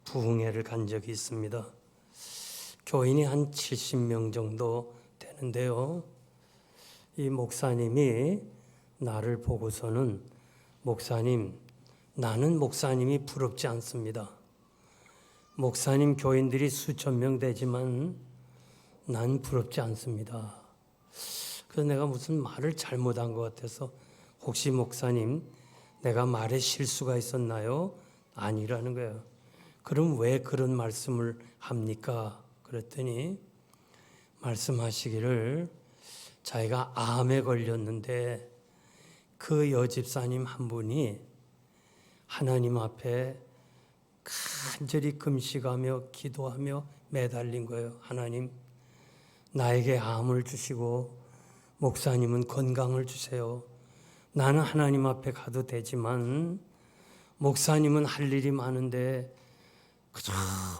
부흥회를 간 적이 있습니다. 교인이 한 70명 정도 되는데요. 이 목사님이 나를 보고서는 목사님, 나는 목사님이 부럽지 않습니다. 목사님 교인들이 수천 명 되지만 난 부럽지 않습니다. 그래서 내가 무슨 말을 잘못한 것 같아서 혹시 목사님 내가 말에 실수가 있었나요? 아니라는 거예요. 그럼 왜 그런 말씀을 합니까? 그랬더니 말씀하시기를 자기가 암에 걸렸는데 그 여집사님 한 분이 하나님 앞에 간절히 금식하며 기도하며 매달린 거예요. 하나님, 나에게 암을 주시고 목사님은 건강을 주세요. 나는 하나님 앞에 가도 되지만 목사님은 할 일이 많은데 그저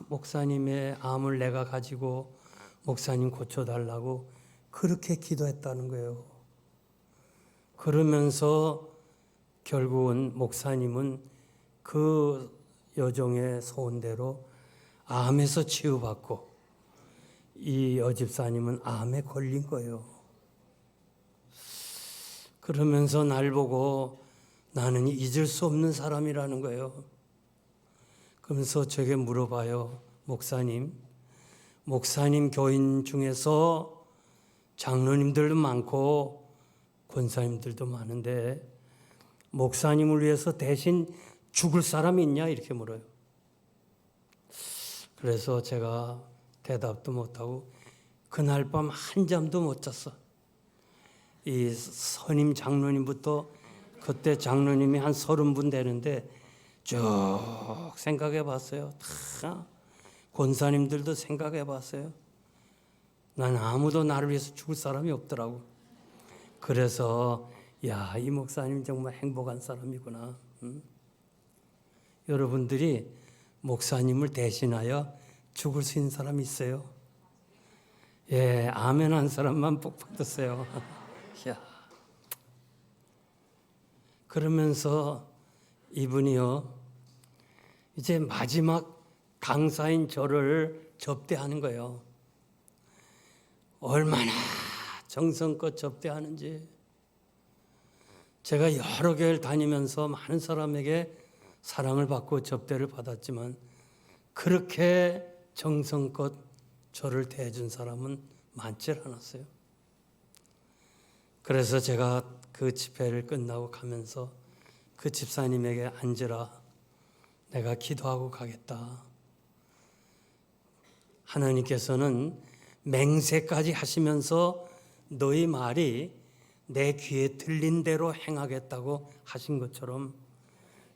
목사님의 암을 내가 가지고 목사님 고쳐달라고 그렇게 기도했다는 거예요. 그러면서 결국은 목사님은 그 여종의 소원대로 암에서 치유받고 이 여집사님은 암에 걸린 거예요. 그러면서 날 보고 나는 잊을 수 없는 사람이라는 거예요. 그러면서 저에게 물어봐요. 목사님 교인 중에서 장로님들도 많고 권사님들도 많은데 목사님을 위해서 대신 죽을 사람이 있냐? 이렇게 물어요. 그래서 제가 대답도 못하고 그날 밤 한잠도 못 잤어. 이 선임 장로님부터 그때 장로님이 한 30분 되는데 쭉 생각해 봤어요. 다 권사님들도 생각해 봤어요. 난 아무도 나를 위해서 죽을 사람이 없더라고. 그래서 야, 이 목사님 정말 행복한 사람이구나. 여러분들이 목사님을 대신하여 죽을 수 있는 사람이 있어요? 예, 아멘 한 사람만 복 받으세요. 야. 그러면서 이분이요, 이제 마지막 강사인 저를 접대하는 거예요. 얼마나 정성껏 접대하는지. 제가 여러 교회를 다니면서 많은 사람에게 사랑을 받고 접대를 받았지만 그렇게 정성껏 저를 대해준 사람은 많지 않았어요. 그래서 제가 그 집회를 끝나고 가면서 그 집사님에게 앉으라, 내가 기도하고 가겠다. 하나님께서는 맹세까지 하시면서 너희 말이 내 귀에 들린 대로 행하겠다고 하신 것처럼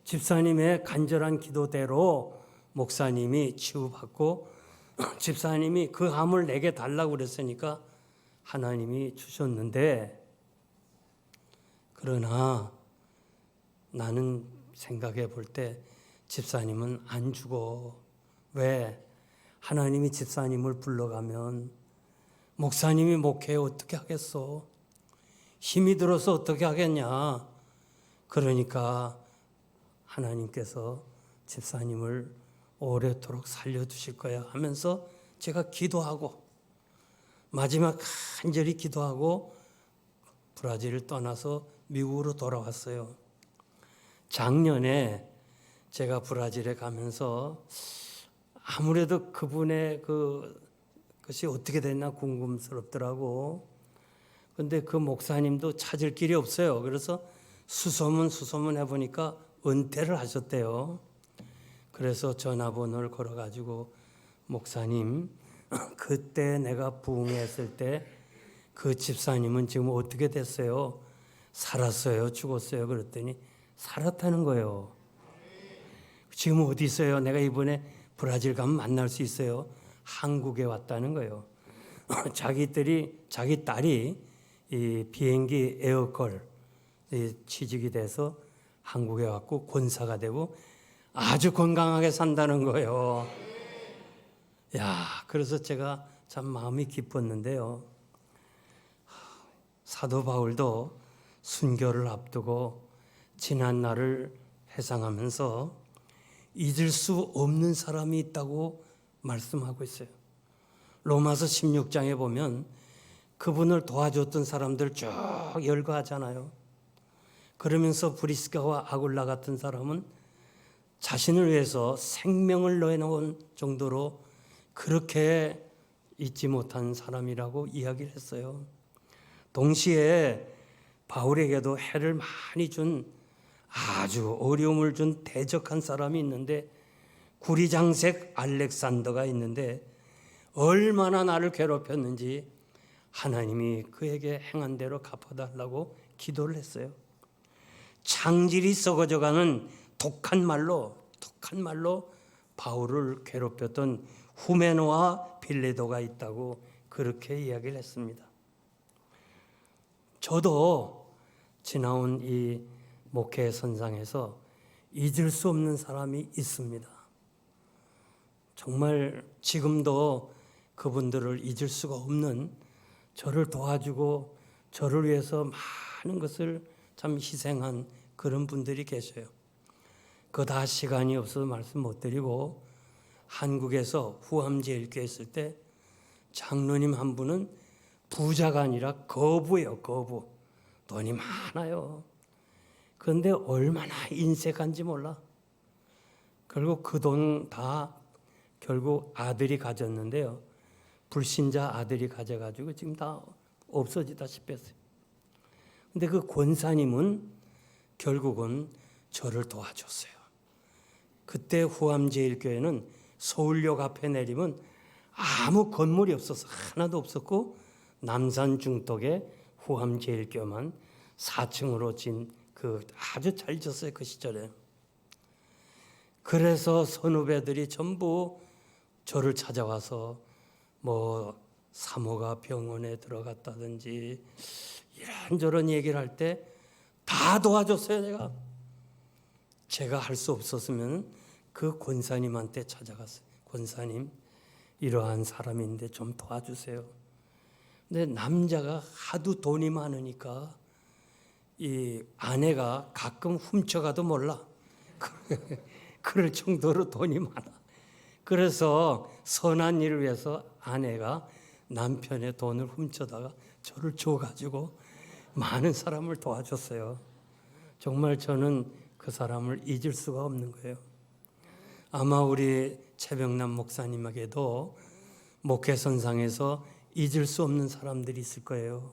집사님의 간절한 기도대로 목사님이 치유받고 집사님이 그 암을 내게 달라고 그랬으니까 하나님이 주셨는데, 그러나 나는 생각해 볼 때 집사님은 안 죽어. 왜? 하나님이 집사님을 불러가면 목사님이 목회 어떻게 하겠어? 힘이 들어서 어떻게 하겠냐? 그러니까 하나님께서 집사님을 오래도록 살려두실 거야 하면서 제가 기도하고 마지막 간절히 기도하고 브라질을 떠나서 미국으로 돌아왔어요. 작년에 제가 브라질에 가면서 아무래도 그분의 그것이 어떻게 됐나 궁금스럽더라고. 근데 그 목사님도 찾을 길이 없어요. 그래서 수소문 해보니까 은퇴를 하셨대요. 그래서 전화번호를 걸어가지고 목사님, 그때 내가 부흥했을 때 그 집사님은 지금 어떻게 됐어요? 살았어요? 죽었어요? 그랬더니 살았다는 거예요. 지금 어디 있어요? 내가 이번에 브라질 가면 만날 수 있어요? 한국에 왔다는 거예요. 자기 딸이 이 비행기 에어컨 취직이 돼서 한국에 왔고 권사가 되고 아주 건강하게 산다는 거예요. 야, 그래서 제가 참 마음이 기뻤는데요. 사도 바울도 순교를 앞두고 지난 날을 회상하면서 잊을 수 없는 사람이 있다고 말씀하고 있어요. 로마서 16장에 보면 그분을 도와줬던 사람들 쭉 열거하잖아요. 그러면서 브리스가와 아굴라 같은 사람은 자신을 위해서 생명을 내놓은 정도로 그렇게 잊지 못한 사람이라고 이야기를 했어요. 동시에 바울에게도 해를 많이 준 아주 어려움을 준 대적한 사람이 있는데 구리장색 알렉산더가 있는데 얼마나 나를 괴롭혔는지 하나님이 그에게 행한 대로 갚아달라고 기도를 했어요. 창질이 썩어져가는 독한 말로 바울을 괴롭혔던 후메노와 빌레도가 있다고 그렇게 이야기를 했습니다. 저도 지나온 이 목회 선상에서 잊을 수 없는 사람이 있습니다. 정말 지금도 그분들을 잊을 수가 없는, 저를 도와주고 저를 위해서 많은 것을 참 희생한 그런 분들이 계셔요. 그거 다 시간이 없어서 말씀 못 드리고, 한국에서 후암제일교회 있을 때 장로님 한 분은 부자가 아니라 거부예요. 거부. 돈이 많아요. 그런데 얼마나 인색한지 몰라. 결국 그 돈 다 결국 아들이 가졌는데요. 불신자 아들이 가져가지고 지금 다 없어지다시피 했어요. 근데 그 권사님은 결국은 저를 도와줬어요. 그때 후암제일교회는 서울역 앞에 내리면 아무 건물이 없어서 하나도 없었고 남산 중덕에 후암제일교회만 4층으로 진 그 아주 잘 졌어요. 그 시절에. 그래서 선후배들이 전부 저를 찾아와서 뭐 사모가 병원에 들어갔다든지 이런저런 얘기를 할 때 다 도와줬어요. 제가 할 수 없었으면 그 권사님한테 찾아갔어요. 권사님, 이러한 사람인데 좀 도와주세요. 근데 남자가 하도 돈이 많으니까 이 아내가 가끔 훔쳐가도 몰라. 그럴 정도로 돈이 많아. 그래서 선한 일을 위해서 아내가 남편의 돈을 훔쳐다가 저를 줘가지고 많은 사람을 도와줬어요. 정말 저는 그 사람을 잊을 수가 없는 거예요. 아마 우리 최병남 목사님에게도 목회선상에서 잊을 수 없는 사람들이 있을 거예요.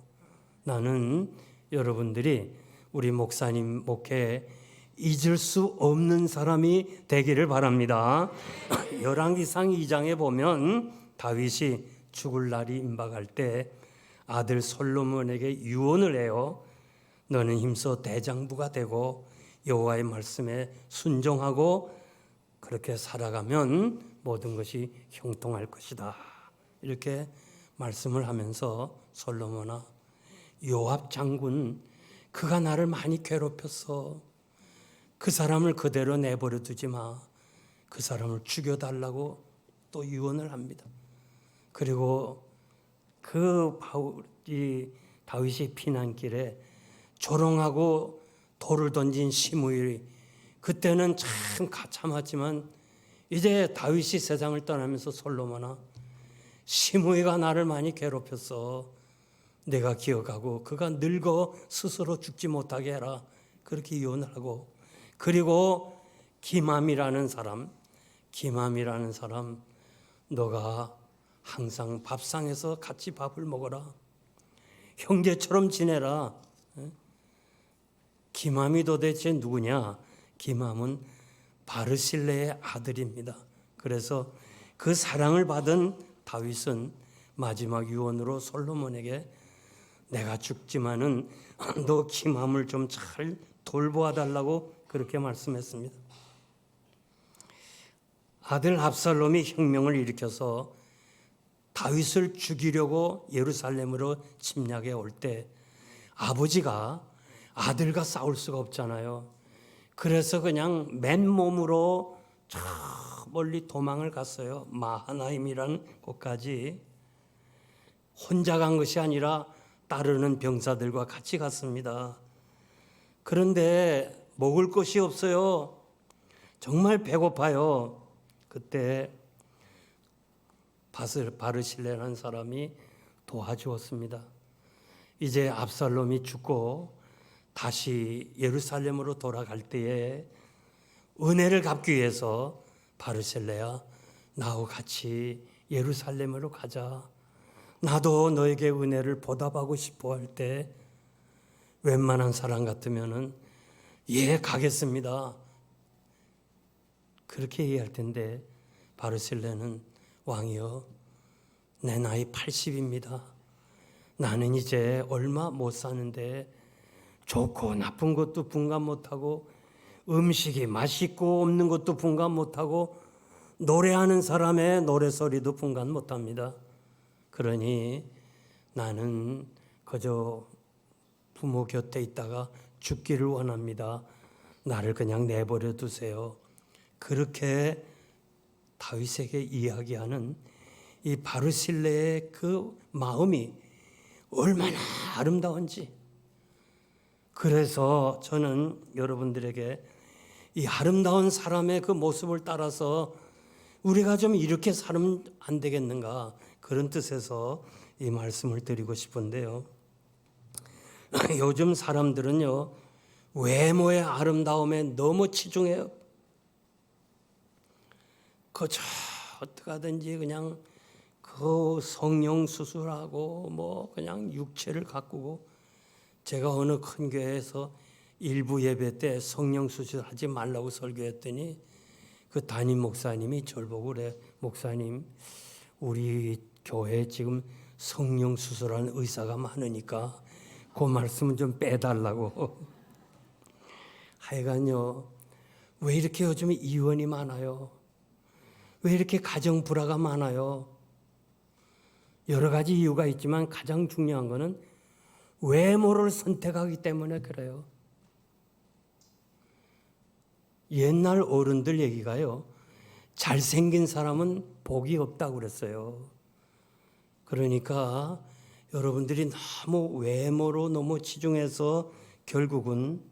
나는 여러분들이 우리 목사님 목회에 잊을 수 없는 사람이 되기를 바랍니다. 열왕기상 2장에 보면 다윗이 죽을 날이 임박할 때 아들 솔로몬에게 유언을 해요. 너는 힘써 대장부가 되고 여호와의 말씀에 순종하고 그렇게 살아가면 모든 것이 형통할 것이다. 이렇게 말씀을 하면서 솔로몬아, 요압 장군 그가 나를 많이 괴롭혔어. 그 사람을 그대로 내버려 두지 마. 그 사람을 죽여달라고 또 유언을 합니다. 그리고 그 다윗이 피난길에 조롱하고 돌을 던진 시므이, 그때는 참 참았지만 이제 다윗이 세상을 떠나면서 솔로몬아, 시므이가 나를 많이 괴롭혔어. 내가 기억하고 그가 늙어 스스로 죽지 못하게 해라. 그렇게 유언을 하고, 그리고 기맘이라는 사람, 너가 항상 밥상에서 같이 밥을 먹어라. 형제처럼 지내라. 기맘이 도대체 누구냐? 기맘은 바르실레의 아들입니다. 그래서 그 사랑을 받은 다윗은 마지막 유언으로 솔로몬에게 내가 죽지만은 너 기맘을 좀 잘 돌보아 달라고 그렇게 말씀했습니다. 아들 압살롬이 혁명을 일으켜서 다윗을 죽이려고 예루살렘으로 침략해 올 때 아버지가 아들과 싸울 수가 없잖아요. 그래서 그냥 맨몸으로 저 멀리 도망을 갔어요. 마하나임이라는 곳까지. 혼자 간 것이 아니라 따르는 병사들과 같이 갔습니다. 그런데 먹을 것이 없어요. 정말 배고파요. 그때 바르실레라는 사람이 도와주었습니다. 이제 압살롬이 죽고 다시 예루살렘으로 돌아갈 때에 은혜를 갚기 위해서 바르실레야, 나하고 같이 예루살렘으로 가자. 나도 너에게 은혜를 보답하고 싶어 할 때 웬만한 사람 같으면은 예, 가겠습니다. 그렇게 얘기할 텐데 바르실레는 왕이여, 내 나이 80입니다. 나는 이제 얼마 못 사는데 좋고 나쁜 것도 분간 못하고 음식이 맛있고 없는 것도 분간 못하고 노래하는 사람의 노래소리도 분간 못합니다. 그러니 나는 그저 부모 곁에 있다가 죽기를 원합니다. 나를 그냥 내버려 두세요. 그렇게 다윗에게 이야기하는 이 바르실레의 그 마음이 얼마나 아름다운지. 그래서 저는 여러분들에게 이 아름다운 사람의 그 모습을 따라서 우리가 좀 이렇게 살면 안 되겠는가, 그런 뜻에서 이 말씀을 드리고 싶은데요. 요즘 사람들은요, 외모의 아름다움에 너무 치중해요. 그저 어떻게 하든지 그냥 그 성령 수술하고 뭐 그냥 육체를 가꾸고, 제가 어느 큰 교회에서 일부 예배 때 성령 수술하지 말라고 설교했더니 그 담임 목사님이 저를 보고 그래, 목사님, 우리 교회에 지금 성령 수술하는 의사가 많으니까 그 말씀은 좀 빼달라고. 하여간요, 왜 이렇게 요즘 이혼이 많아요? 왜 이렇게 가정 불화가 많아요? 여러 가지 이유가 있지만 가장 중요한 거는 외모를 선택하기 때문에 그래요. 옛날 어른들 얘기가요, 잘생긴 사람은 복이 없다고 그랬어요. 그러니까 여러분들이 너무 외모로 너무 치중해서 결국은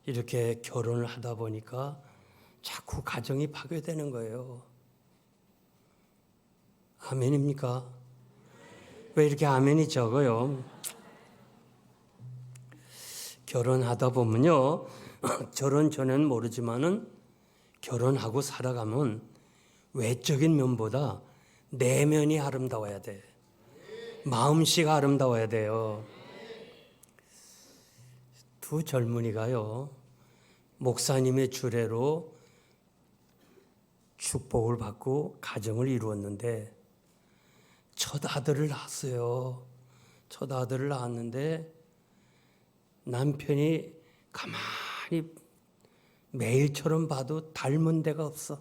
이렇게 결혼을 하다 보니까 자꾸 가정이 파괴되는 거예요. 아멘입니까? 왜 이렇게 아멘이 적어요? 결혼하다 보면요, 결혼 전에는 모르지만은 결혼하고 살아가면 외적인 면보다 내면이 아름다워야 돼. 마음씨가 아름다워야 돼요. 두 젊은이가요, 목사님의 주례로 축복을 받고 가정을 이루었는데 첫 아들을 낳았어요. 첫 아들을 낳았는데 남편이 가만히 매일처럼 봐도 닮은 데가 없어.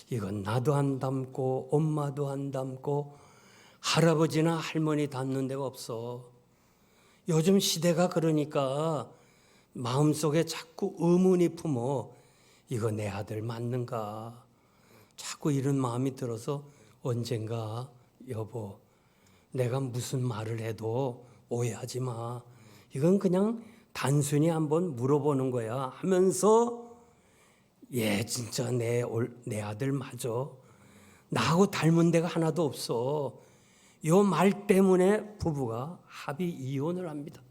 이건 나도 안 닮고 엄마도 안 닮고 할아버지나 할머니 닮는 데가 없어. 요즘 시대가 그러니까 마음속에 자꾸 의문이 품어. 이거 내 아들 맞는가? 자꾸 이런 마음이 들어서 언젠가 여보, 내가 무슨 말을 해도 오해하지 마. 이건 그냥 단순히 한번 물어보는 거야 하면서, 예, 진짜 내 아들 맞아. 나하고 닮은 데가 하나도 없어. 요 말 때문에 부부가 합의 이혼을 합니다.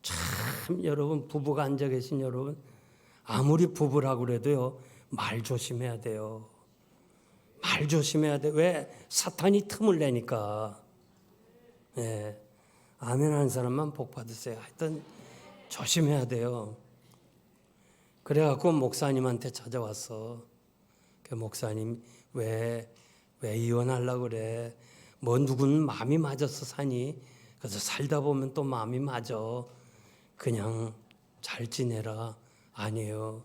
참, 여러분, 부부가 앉아 계신 여러분, 아무리 부부라고 그래도요, 말 조심해야 돼요. 말 조심해야 돼. 왜? 사탄이 틈을 내니까. 예. 아멘 하는 사람만 복 받으세요. 하여튼 조심해야 돼요. 그래갖고 목사님한테 찾아왔어. 그 목사님, 왜 이혼하려고 그래? 뭐 누구는 마음이 맞아서 사니? 그래서 살다 보면 또 마음이 맞아. 그냥 잘 지내라. 아니에요.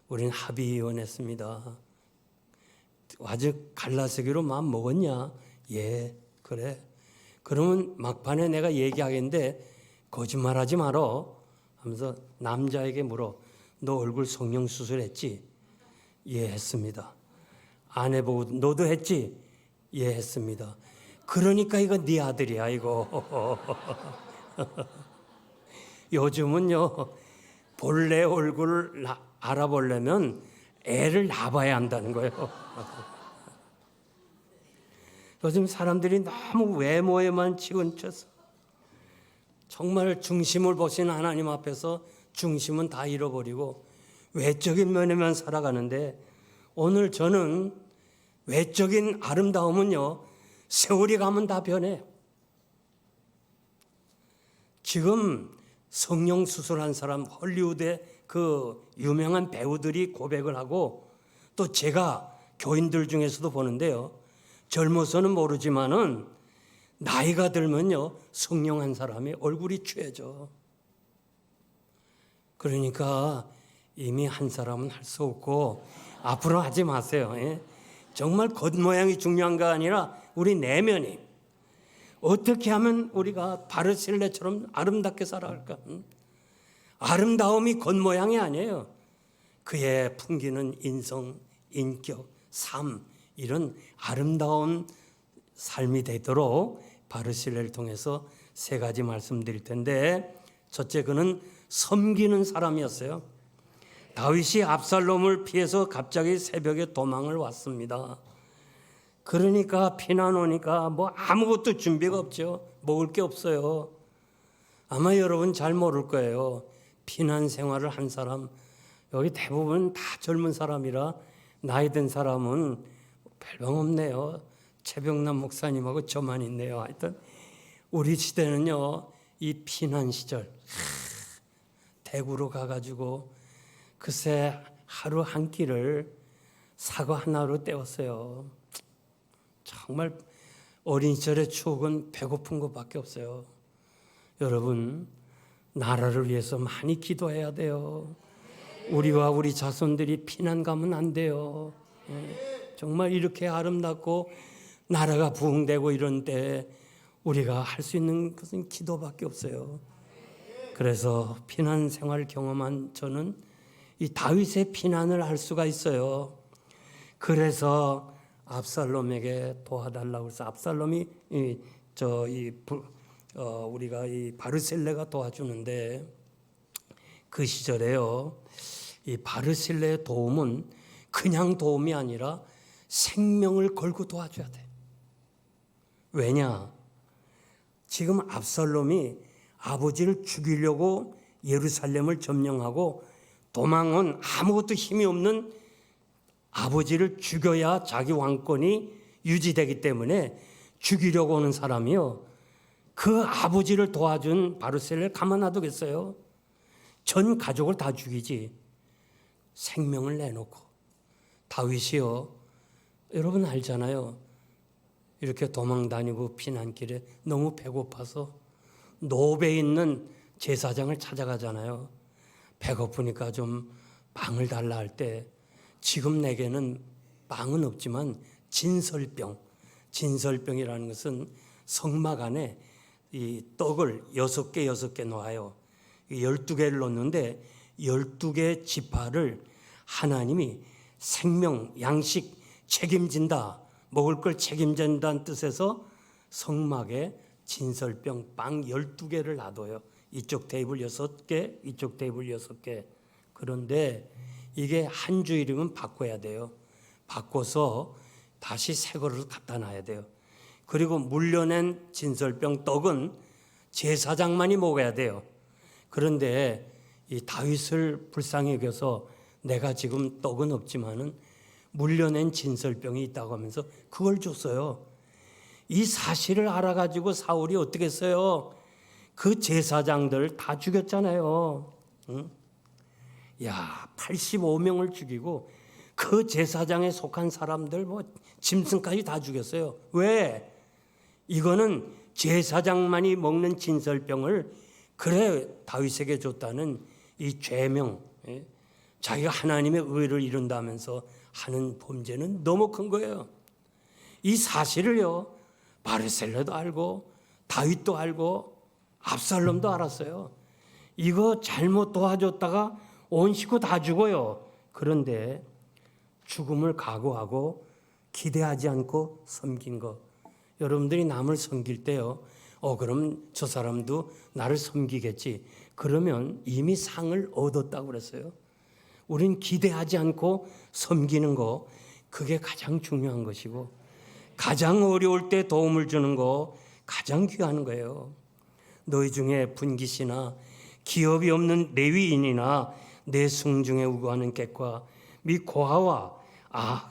우린 합의 이혼했습니다. 아직 갈라서기로 마음 먹었냐? 예, 그래. 그러면 막판에 내가 얘기하겠는데 거짓말하지 말어 하면서 남자에게 물어. 너 얼굴 성형 수술했지? 예, 했습니다. 아내 보고 너도 했지? 예, 했습니다. 그러니까 이거 네 아들이야 이거. 요즘은요, 본래 얼굴을 알아보려면 애를 낳아봐야 한다는 거예요. 요즘 사람들이 너무 외모에만 치우쳐서 정말 중심을 보신 하나님 앞에서 중심은 다 잃어버리고 외적인 면에만 살아가는데, 오늘 저는 외적인 아름다움은요, 세월이 가면 다 변해요. 지금 성령 수술한 사람, 헐리우드의 그 유명한 배우들이 고백을 하고, 또 제가 교인들 중에서도 보는데요, 젊어서는 모르지만은 나이가 들면요, 성령한 사람이 얼굴이 취해져. 그러니까 이미 한 사람은 할 수 없고 앞으로 하지 마세요. 예? 정말 겉모양이 중요한 거 아니라 우리 내면이 어떻게 하면 우리가 바르실레처럼 아름답게 살아갈까? 아름다움이 겉모양이 아니에요. 그의 풍기는 인성, 인격, 삶, 이런 아름다운 삶이 되도록 바르실레를 통해서 세 가지 말씀드릴 텐데, 첫째, 그는 섬기는 사람이었어요. 다윗이 압살롬을 피해서 갑자기 새벽에 도망을 왔습니다. 그러니까 피난 오니까 뭐 아무것도 준비가 없죠. 먹을 게 없어요. 아마 여러분 잘 모를 거예요. 피난 생활을 한 사람, 여기 대부분 다 젊은 사람이라 나이 든 사람은 별방 없네요. 최병남 목사님하고 저만 있네요. 하여튼 우리 시대는요, 이 피난 시절 대구로 가가지고 글쎄 하루 한 끼를 사과 하나로 때웠어요. 정말 어린 시절의 추억은 배고픈 것밖에 없어요. 여러분, 나라를 위해서 많이 기도해야 돼요. 우리와 우리 자손들이 피난 가면 안 돼요. 정말 이렇게 아름답고 나라가 부흥되고 이런 때 우리가 할 수 있는 것은 기도밖에 없어요. 그래서 피난 생활을 경험한 저는 이 다윗의 피난을 할 수가 있어요. 그래서 압살롬에게 도와달라고 해서 압살롬이 우리가 이 바르실레가 도와주는데, 그 시절에요, 이 바르실레의 도움은 그냥 도움이 아니라 생명을 걸고 도와줘야 돼. 왜냐? 지금 압살롬이 아버지를 죽이려고 예루살렘을 점령하고 도망은 아무것도 힘이 없는 아버지를 죽여야 자기 왕권이 유지되기 때문에 죽이려고 오는 사람이요, 그 아버지를 도와준 바르실레를 가만 놔두겠어요? 전 가족을 다 죽이지. 생명을 내놓고. 다윗이요, 여러분 알잖아요. 이렇게 도망 다니고 피난길에 너무 배고파서 노베에 있는 제사장을 찾아가잖아요. 배고프니까 좀 빵을 달라 할 때, 지금 내게는 빵은 없지만 진설병이라는 것은 성막 안에 이 떡을 6개 놓아요. 12개를 놓는데 12개 지파를 하나님이 생명, 양식 책임진다, 먹을 걸 책임진다는 뜻에서 성막에 진설병 빵 12개를 놔둬요. 이쪽 테이블 6개, 이쪽 테이블 6개. 그런데 이게 한 주일이면 바꿔야 돼요. 바꿔서 다시 새 거를 갖다 놔야 돼요. 그리고 물려낸 진설병 떡은 제사장만이 먹어야 돼요. 그런데 이 다윗을 불쌍히 여겨서 내가 지금 떡은 없지만은 물려낸 진설병이 있다고 하면서 그걸 줬어요. 이 사실을 알아가지고 사울이 어떻게 했어요? 그 제사장들 다 죽였잖아요. 응? 야, 85명을 죽이고 그 제사장에 속한 사람들 뭐 짐승까지 다 죽였어요. 왜? 이거는 제사장만이 먹는 진설병을 그래 다윗에게 줬다는 이 죄명, 자기가 하나님의 의를 이룬다면서 하는 범죄는 너무 큰 거예요. 이 사실을요, 바르셀레도 알고 다윗도 알고 압살롬도 알았어요. 이거 잘못 도와줬다가 온 식구 다 죽어요. 그런데 죽음을 각오하고 기대하지 않고 섬긴 거. 여러분들이 남을 섬길 때요, 그럼 저 사람도 나를 섬기겠지. 그러면 이미 상을 얻었다고 그랬어요. 우린 기대하지 않고 섬기는 거, 그게 가장 중요한 것이고, 가장 어려울 때 도움을 주는 거 가장 귀한 거예요. 너희 중에 분깃이나 기업이 없는 레위인이나 내 성중에 우거하는 객과 및 고아와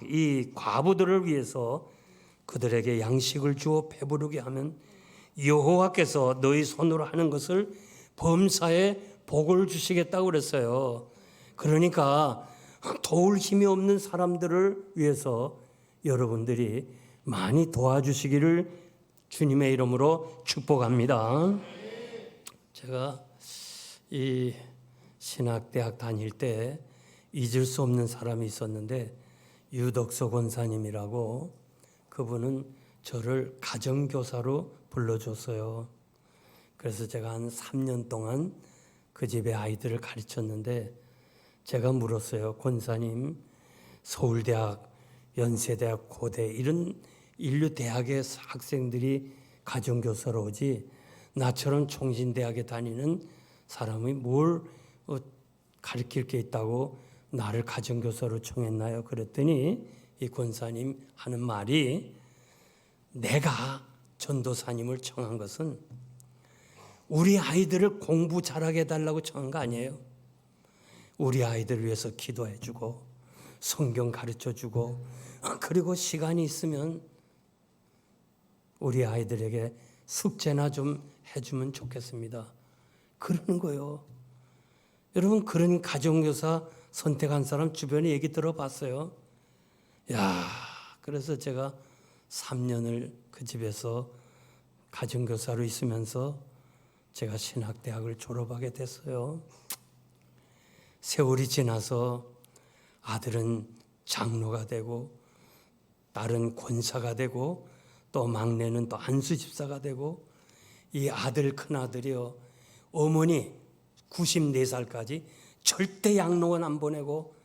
이 과부들을 위해서 그들에게 양식을 주어 배부르게 하면 여호와께서 너희 손으로 하는 것을 범사에 복을 주시겠다고 그랬어요. 그러니까 도울 힘이 없는 사람들을 위해서 여러분들이 많이 도와주시기를 주님의 이름으로 축복합니다. 제가 이 신학대학 다닐 때 잊을 수 없는 사람이 있었는데 유덕서 권사님이라고, 그분은 저를 가정교사로 불러줬어요. 그래서 제가 한 3년 동안 그 집에 아이들을 가르쳤는데 제가 물었어요. 권사님, 서울대학, 연세대학, 고대 이런 인류대학의 학생들이 가정교사로 오지 나처럼 총신대학에 다니는 사람이 뭘 가르칠 게 있다고 나를 가정교사로 청했나요? 그랬더니 이 권사님 하는 말이, 내가 전도사님을 청한 것은 우리 아이들을 공부 잘하게 해달라고 청한 거 아니에요. 우리 아이들을 위해서 기도해주고 성경 가르쳐주고 그리고 시간이 있으면 우리 아이들에게 숙제나 좀 해주면 좋겠습니다. 그러는 거예요. 여러분, 그런 가정교사 선택한 사람 주변에 얘기 들어봤어요. 그래서 제가 3년을 그 집에서 가정교사로 있으면서 제가 신학대학을 졸업하게 됐어요. 세월이 지나서 아들은 장로가 되고 딸은 권사가 되고 또 막내는 또 안수집사가 되고, 이 아들 큰아들이요, 어머니 94살까지 절대 양로원 안 보내고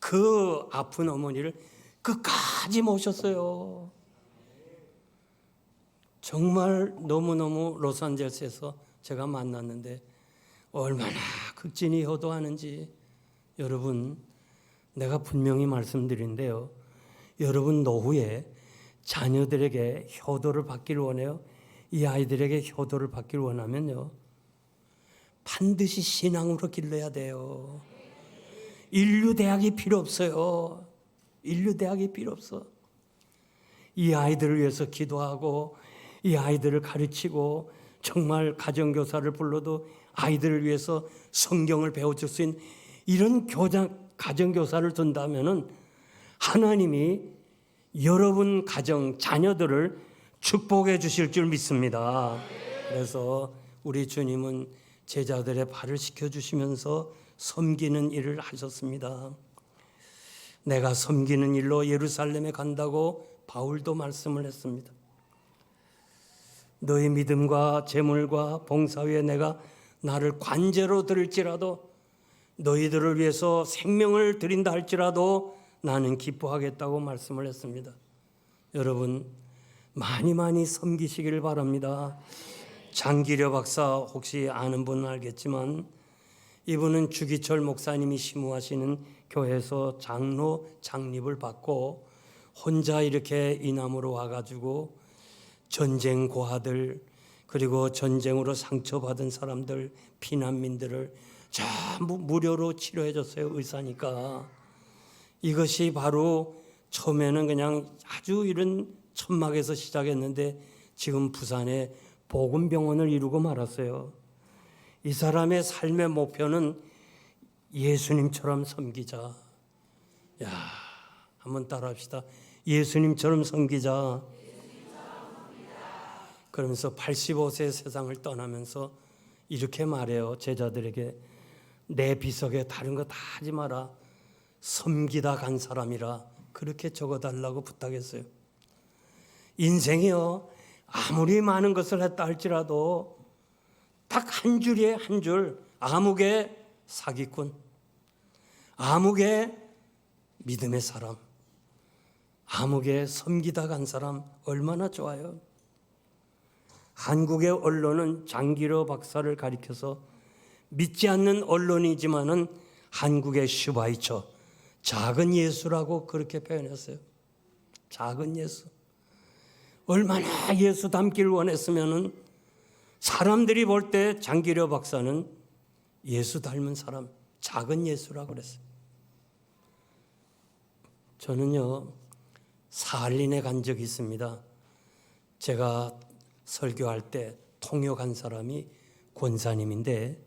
그 아픈 어머니를 끝까지 모셨어요. 정말 너무너무 로스앤젤레스에서 제가 만났는데 얼마나 극진히 효도하는지. 여러분, 내가 분명히 말씀드린데요, 여러분 노후에 자녀들에게 효도를 받기를 원해요. 이 아이들에게 효도를 받기를 원하면요, 반드시 신앙으로 길러야 돼요. 인류대학이 필요 없어요. 인류대학이 필요 없어. 이 아이들을 위해서 기도하고 이 아이들을 가르치고, 정말 가정교사를 불러도 아이들을 위해서 성경을 배워줄 수 있는 이런 가정교사를 둔다면은 하나님이 여러분 가정, 자녀들을 축복해 주실 줄 믿습니다. 그래서 우리 주님은 제자들의 발을 씻겨주시면서 섬기는 일을 하셨습니다. 내가 섬기는 일로 예루살렘에 간다고 바울도 말씀을 했습니다. 너희 믿음과 재물과 봉사위에 내가 나를 관제로 들을지라도, 너희들을 위해서 생명을 드린다 할지라도 나는 기뻐하겠다고 말씀을 했습니다. 여러분, 많이 섬기시기를 바랍니다. 장기려 박사, 혹시 아는 분은 알겠지만 이분은 주기철 목사님이 심우하시는 교회에서 장로 장립을 받고 혼자 이렇게 이남으로 와가지고 전쟁 고아들, 그리고 전쟁으로 상처받은 사람들, 피난민들을 전부 무료로 치료해 줬어요. 의사니까. 이것이 바로 처음에는 그냥 아주 이런 천막에서 시작했는데 지금 부산에 복음병원을 이루고 말았어요. 이 사람의 삶의 목표는 예수님처럼 섬기자. 한번 따라합시다. 예수님처럼 섬기자. 그러면서 85세 세상을 떠나면서 이렇게 말해요. 제자들에게, 내 비석에 다른 거 다 하지 마라. 섬기다 간 사람이라 그렇게 적어달라고 부탁했어요. 인생이요, 아무리 많은 것을 했다 할지라도 딱 한 줄이에요. 한 줄. 아무개 사기꾼, 아무개 믿음의 사람, 아무개 섬기다 간 사람 얼마나 좋아요. 한국의 언론은 장기려 박사를 가리켜서 믿지 않는 언론이지만은 한국의 슈바이처 작은 예수라고 그렇게 표현했어요. 작은 예수. 얼마나 예수 닮기를 원했으면은 사람들이 볼 때 장기려 박사는 예수 닮은 사람, 작은 예수라고 그랬어요. 저는요, 사할린에 간 적이 있습니다. 제가 설교할 때 통역한 사람이 권사님인데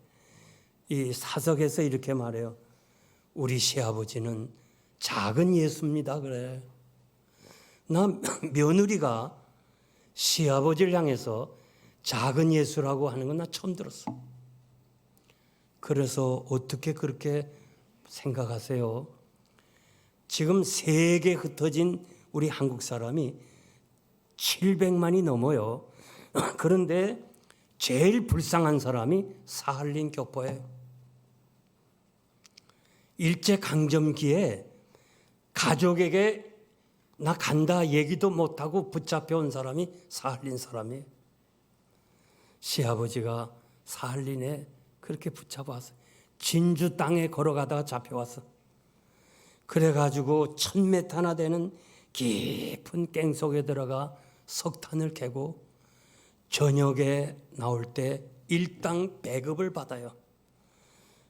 이 사석에서 이렇게 말해요. 우리 시아버지는 작은 예수입니다. 그래. 나 며느리가 시아버지를 향해서 작은 예수라고 하는 건 나 처음 들었어. 그래서 어떻게 그렇게 생각하세요? 지금 세계에 흩어진 우리 한국 사람이 700만이 넘어요. 그런데 제일 불쌍한 사람이 사할린 교포예요. 일제강점기에 가족에게 나 간다 얘기도 못하고 붙잡혀 온 사람이 사할린 사람이에요. 시아버지가 사할린에 그렇게 붙잡아서 진주 땅에 걸어가다가 잡혀왔어. 그래가지고 1000m나 되는 깊은 갱 속에 들어가 석탄을 캐고 저녁에 나올 때 일당 배급을 받아요.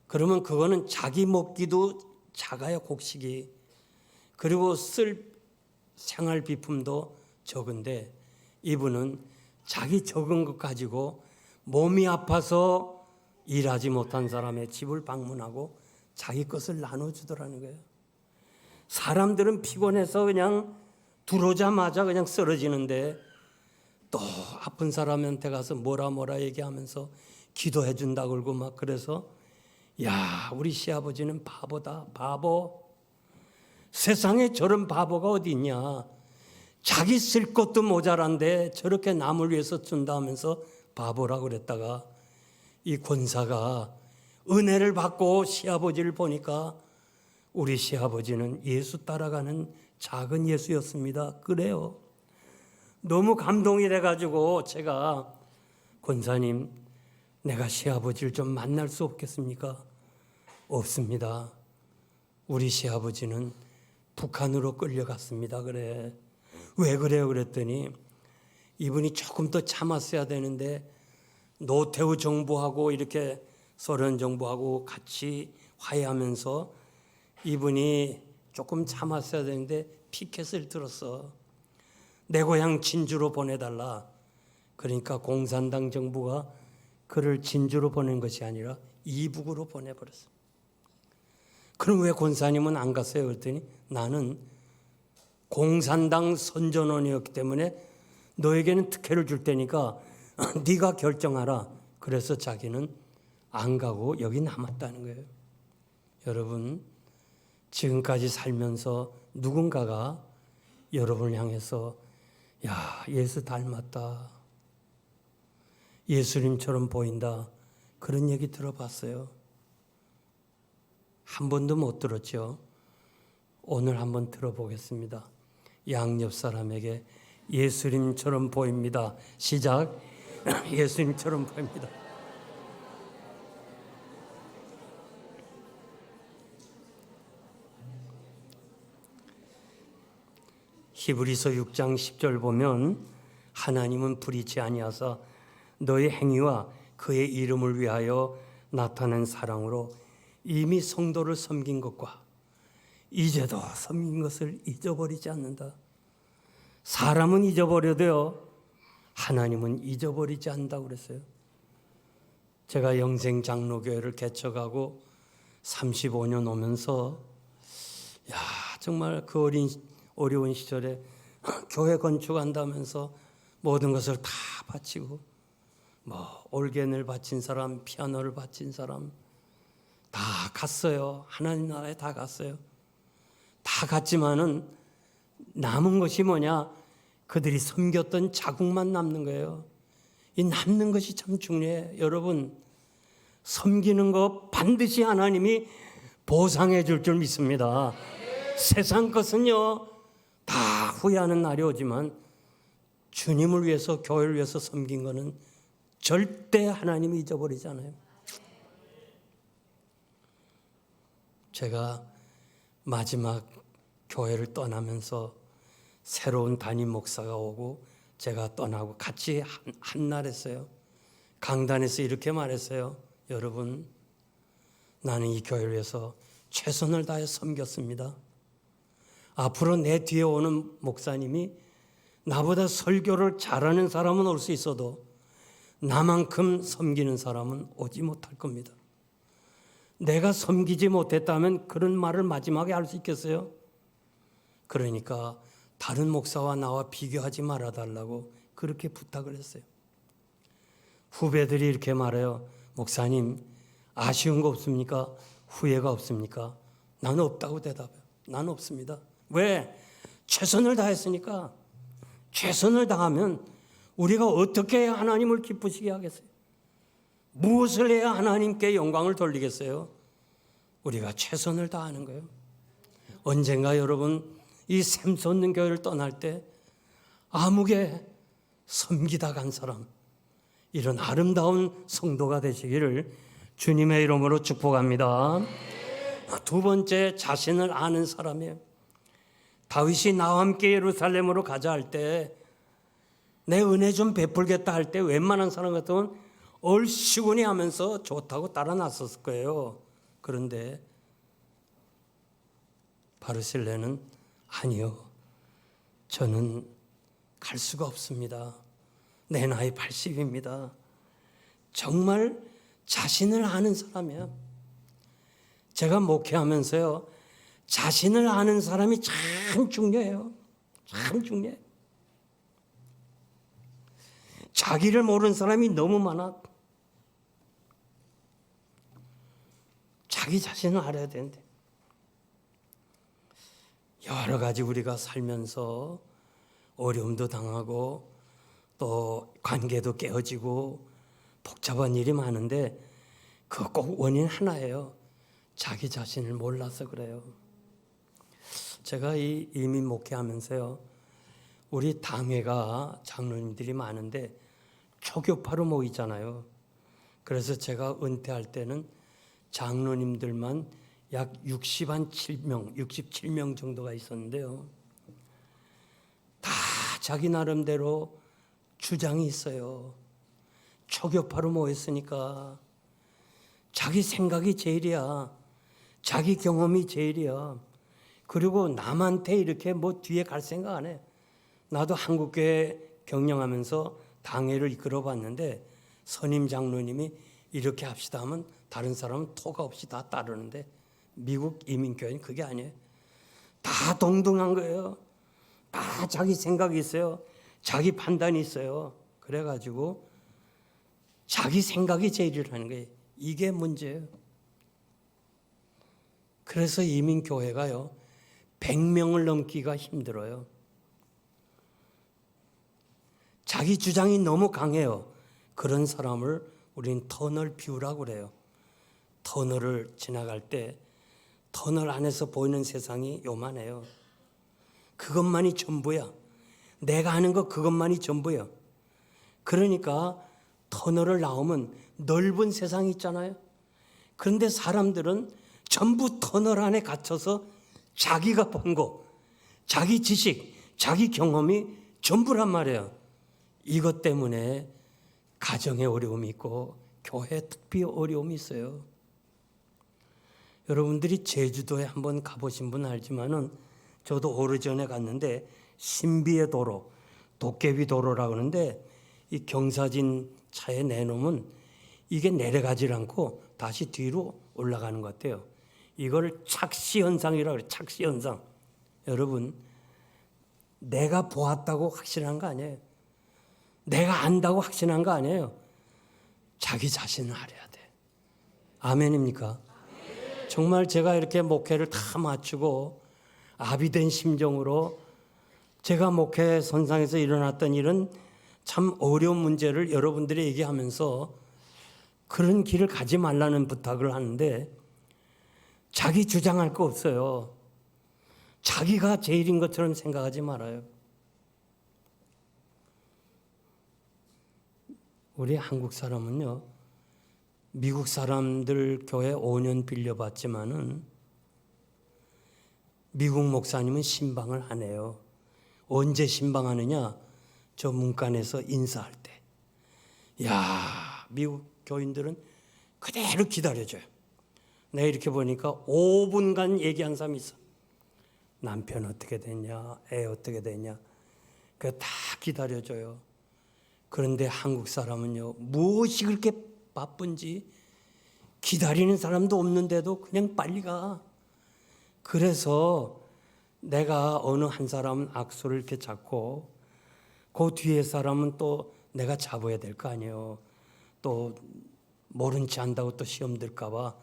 그러면 그거는 자기 먹기도 작아요, 곡식이. 그리고 쓸 생활 비품도 적은데 이분은 자기 적은 것 가지고 몸이 아파서 일하지 못한 사람의 집을 방문하고 자기 것을 나눠주더라는 거예요. 사람들은 피곤해서 그냥 들어오자마자 그냥 쓰러지는데 또 아픈 사람한테 가서 뭐라 얘기하면서 기도해 준다고 그러고 막 그래서 야, 우리 시아버지는 바보다, 바보. 세상에 저런 바보가 어디 있냐. 자기 쓸 것도 모자란데 저렇게 남을 위해서 준다 하면서 바보라고 그랬다가 이 권사가 은혜를 받고 시아버지를 보니까 우리 시아버지는 예수 따라가는 작은 예수였습니다. 그래요. 너무 감동이 돼가지고 제가 권사님, 내가 시아버지를 좀 만날 수 없겠습니까? 없습니다. 우리 시아버지는 북한으로 끌려갔습니다. 그래. 왜 그래요? 그랬더니 이분이 조금 더 참았어야 되는데 노태우 정부하고 이렇게 소련 정부하고 같이 화해하면서 이분이 조금 참았어야 되는데 피켓을 들었어. 내 고향 진주로 보내달라. 그러니까 공산당 정부가 그를 진주로 보낸 것이 아니라 이북으로 보내버렸어. 그럼 왜 권사님은 안 갔어요? 그랬더니 나는 공산당 선전원이었기 때문에 너에게는 특혜를 줄 테니까 네가 결정하라. 그래서 자기는 안 가고 여기 남았다는 거예요. 여러분, 지금까지 살면서 누군가가 여러분을 향해서 야, 예수 닮았다. 예수님처럼 보인다. 그런 얘기 들어봤어요? 한 번도 못 들었죠. 오늘 한번 들어보겠습니다. 양옆 사람에게 예수님처럼 보입니다. 시작. 예수님처럼 보입니다. 히브리서 6장 10절 보면 하나님은 불의치 아니하사 너의 행위와 그의 이름을 위하여 나타낸 사랑으로 이미 성도를 섬긴 것과 이제도 섬긴 것을 잊어버리지 않는다. 사람은 잊어버려도요, 하나님은 잊어버리지 않는다고 그랬어요. 제가 영생 장로교회를 개척하고 35년 오면서 야, 정말 그 어려운 시절에 교회 건축한다면서 모든 것을 다 바치고 올겐을 바친 사람, 피아노를 바친 사람 다 갔어요. 하나님 나라에 다 갔어요. 다 갔지만은 남은 것이 뭐냐? 그들이 섬겼던 자국만 남는 거예요. 이 남는 것이 참 중요해요. 여러분, 섬기는 거 반드시 하나님이 보상해 줄 줄 믿습니다. 세상 것은요, 다 후회하는 날이 오지만 주님을 위해서, 교회를 위해서 섬긴 거는 절대 하나님이 잊어버리지 않아요. 제가 마지막 교회를 떠나면서 새로운 담임 목사가 오고 제가 떠나고 같이 한 날 했어요. 강단에서 이렇게 말했어요. 여러분, 나는 이 교회를 위해서 최선을 다해 섬겼습니다. 앞으로 내 뒤에 오는 목사님이 나보다 설교를 잘하는 사람은 올 수 있어도 나만큼 섬기는 사람은 오지 못할 겁니다. 내가 섬기지 못했다면 그런 말을 마지막에 할 수 있겠어요? 그러니까 다른 목사와 나와 비교하지 말아달라고 그렇게 부탁을 했어요. 후배들이 이렇게 말해요. 목사님, 아쉬운 거 없습니까? 후회가 없습니까? 나는 없다고 대답해요. 나는 없습니다. 왜? 최선을 다했으니까. 최선을 다하면 우리가 어떻게 해야 하나님을 기쁘시게 하겠어요? 무엇을 해야 하나님께 영광을 돌리겠어요? 우리가 최선을 다하는 거예요. 언젠가 여러분 이 샘솟는 교회를 떠날 때 아무개 섬기다 간 사람, 이런 아름다운 성도가 되시기를 주님의 이름으로 축복합니다. 두 번째, 자신을 아는 사람이에요. 다윗이 나와 함께 예루살렘으로 가자 할 때, 내 은혜 좀 베풀겠다 할 때 웬만한 사람 같으면 얼씨구니 하면서 좋다고 따라 나섰을 거예요. 그런데 바르실레는 아니요, 저는 갈 수가 없습니다. 내 나이 80입니다. 정말 자신을 아는 사람이에요. 제가 목회하면서요, 자신을 아는 사람이 참 중요해요. 참 중요해요. 자기를 모르는 사람이 너무 많아. 자기 자신을 알아야 되는데. 여러 가지 우리가 살면서 어려움도 당하고 또 관계도 깨어지고 복잡한 일이 많은데 그 꼭 원인 하나예요. 자기 자신을 몰라서 그래요. 제가 이 이민 목회하면서요, 우리 당회가 장로님들이 많은데 초교파로 모이잖아요. 그래서 제가 은퇴할 때는 장로님들만 약 67명 정도가 있었는데요. 다 자기 나름대로 주장이 있어요. 초교파로 모였으니까 자기 생각이 제일이야. 자기 경험이 제일이야. 그리고 남한테 이렇게 뭐 뒤에 갈 생각 안 해. 나도 한국교회 경영하면서 당회를 이끌어 봤는데 선임 장로님이 이렇게 합시다 하면 다른 사람은 토가 없이 다 따르는데 미국 이민교회는 그게 아니에요. 다 동등한 거예요. 다 자기 생각이 있어요. 자기 판단이 있어요. 그래가지고 자기 생각이 제일이라는 거예요. 이게 문제예요. 그래서 이민교회가요, 100명을 넘기가 힘들어요. 자기 주장이 너무 강해요. 그런 사람을 우린 터널 뷰라고 그래요. 터널을 지나갈 때 터널 안에서 보이는 세상이 요만해요. 그것만이 전부야. 내가 하는 거 그것만이 전부야. 그러니까 터널을 나오면 넓은 세상이 있잖아요. 그런데 사람들은 전부 터널 안에 갇혀서 자기가 본 거, 자기 지식, 자기 경험이 전부란 말이에요. 이것 때문에 가정에 어려움이 있고 교회 특히 어려움이 있어요. 여러분들이 제주도에 한번 가보신 분 알지만은 저도 오래전에 갔는데 신비의 도로, 도깨비 도로라고 하는데 이 경사진 차에 내놓으면 이게 내려가질 않고 다시 뒤로 올라가는 것 같아요. 이걸 착시 현상이라고 그래요. 착시 현상. 여러분, 내가 보았다고 확신한 거 아니에요. 내가 안다고 확신한 거 아니에요. 자기 자신을 알아야 돼. 아멘입니까? 정말 제가 이렇게 목회를 다 마치고 아비된 심정으로 제가 목회 선상에서 일어났던 일은 참 어려운 문제를 여러분들이 얘기하면서 그런 길을 가지 말라는 부탁을 하는데 자기 주장할 거 없어요. 자기가 제일인 것처럼 생각하지 말아요. 우리 한국 사람은요, 미국 사람들 교회 5년 빌려봤지만은 미국 목사님은 신방을 안 해요. 언제 신방하느냐? 저 문간에서 인사할 때. 야, 미국 교인들은 그대로 기다려줘요. 내가 이렇게 보니까 5분간 얘기한 사람이 있어. 남편 어떻게 됐냐, 애 어떻게 됐냐, 그거 다 기다려줘요. 그런데 한국 사람은요, 무엇이 그렇게 바쁜지 기다리는 사람도 없는데도 그냥 빨리 가. 그래서 내가 어느 한 사람은 악수를 이렇게 잡고 그 뒤에 사람은 또 내가 잡아야 될 거 아니에요. 또 모른 체 한다고 또 시험 들까 봐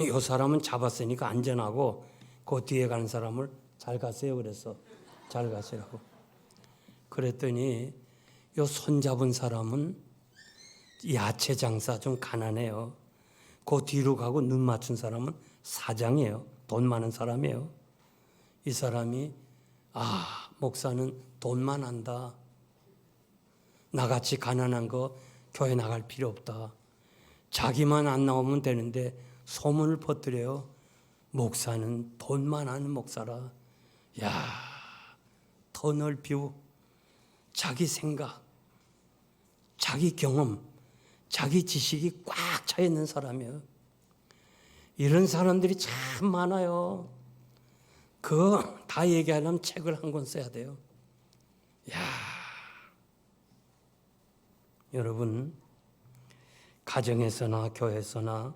이 사람은 잡았으니까 안전하고 그 뒤에 가는 사람을 잘 가세요 그래서 잘 가시라고. 그랬더니 요 손 잡은 사람은 야채 장사 좀 가난해요. 그 뒤로 가고 눈 맞춘 사람은 사장이에요. 돈 많은 사람이에요. 이 사람이 목사는 돈만 한다. 나같이 가난한 거 교회 나갈 필요 없다. 자기만 안 나오면 되는데 소문을 퍼뜨려요. 목사는 돈만 하는 목사라. 야, 더 넓히고 자기 생각, 자기 경험, 자기 지식이 꽉 차 있는 사람이에요. 이런 사람들이 참 많아요. 그거 다 얘기하려면 책을 한 권 써야 돼요. 야, 여러분, 가정에서나 교회에서나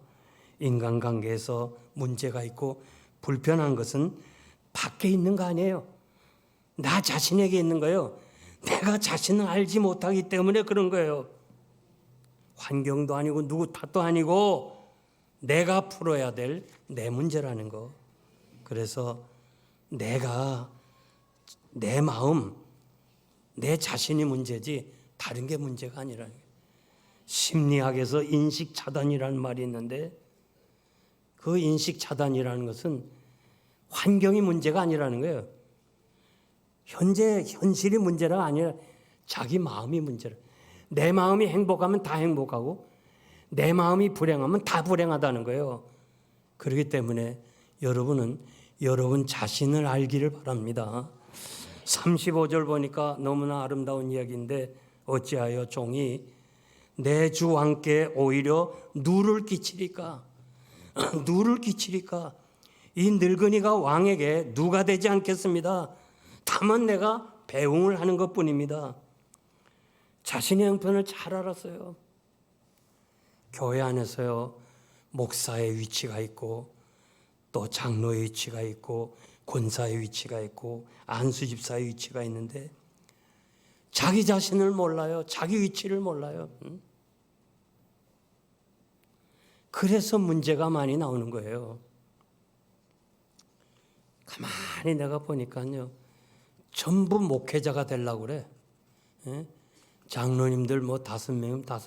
인간관계에서 문제가 있고 불편한 것은 밖에 있는 거 아니에요. 나 자신에게 있는 거예요. 내가 자신을 알지 못하기 때문에 그런 거예요. 환경도 아니고 누구 탓도 아니고 내가 풀어야 될 내 문제라는 거. 그래서 내가 내 마음, 내 자신이 문제지 다른 게 문제가 아니라는 거예요. 심리학에서 인식 차단이라는 말이 있는데 그 인식 차단이라는 것은 환경이 문제가 아니라는 거예요. 현실이 문제가 아니라 자기 마음이 문제라. 내 마음이 행복하면 다 행복하고 내 마음이 불행하면 다 불행하다는 거예요. 그렇기 때문에 여러분은 여러분 자신을 알기를 바랍니다. 35절 보니까 너무나 아름다운 이야기인데 어찌하여 종이 내 주 왕께 오히려 누를 끼치리까? 누를 끼치리까? 이 늙은이가 왕에게 누가 되지 않겠습니다. 다만 내가 배웅을 하는 것뿐입니다. 자신의 형편을 잘 알았어요. 교회 안에서요, 목사의 위치가 있고 또 장로의 위치가 있고 권사의 위치가 있고 안수집사의 위치가 있는데 자기 자신을 몰라요. 자기 위치를 몰라요. 그래서 문제가 많이 나오는 거예요. 가만히 내가 보니까요, 전부 목회자가 되려고 그래. 장로님들 뭐 5명 다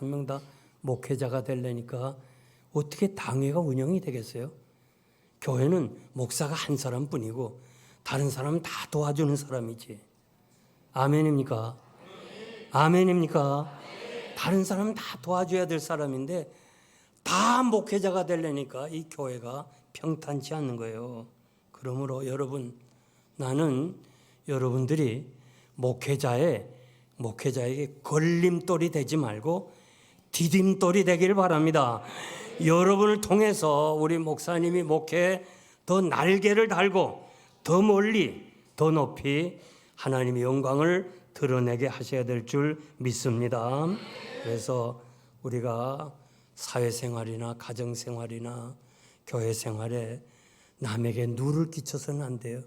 목회자가 되려니까 어떻게 당회가 운영이 되겠어요? 교회는 목사가 한 사람뿐이고 다른 사람은 다 도와주는 사람이지. 아멘입니까? 아멘입니까? 다른 사람은 다 도와줘야 될 사람인데 다 목회자가 되려니까 이 교회가 평탄치 않는 거예요. 그러므로 여러분, 나는 여러분들이 목회자에게 걸림돌이 되지 말고 디딤돌이 되기를 바랍니다. 여러분을 통해서 우리 목사님이 목회에 더 날개를 달고 더 멀리 더 높이 하나님의 영광을 드러내게 하셔야 될 줄 믿습니다. 그래서 우리가 사회생활이나 가정생활이나 교회생활에 남에게 누를 끼쳐서는 안 돼요.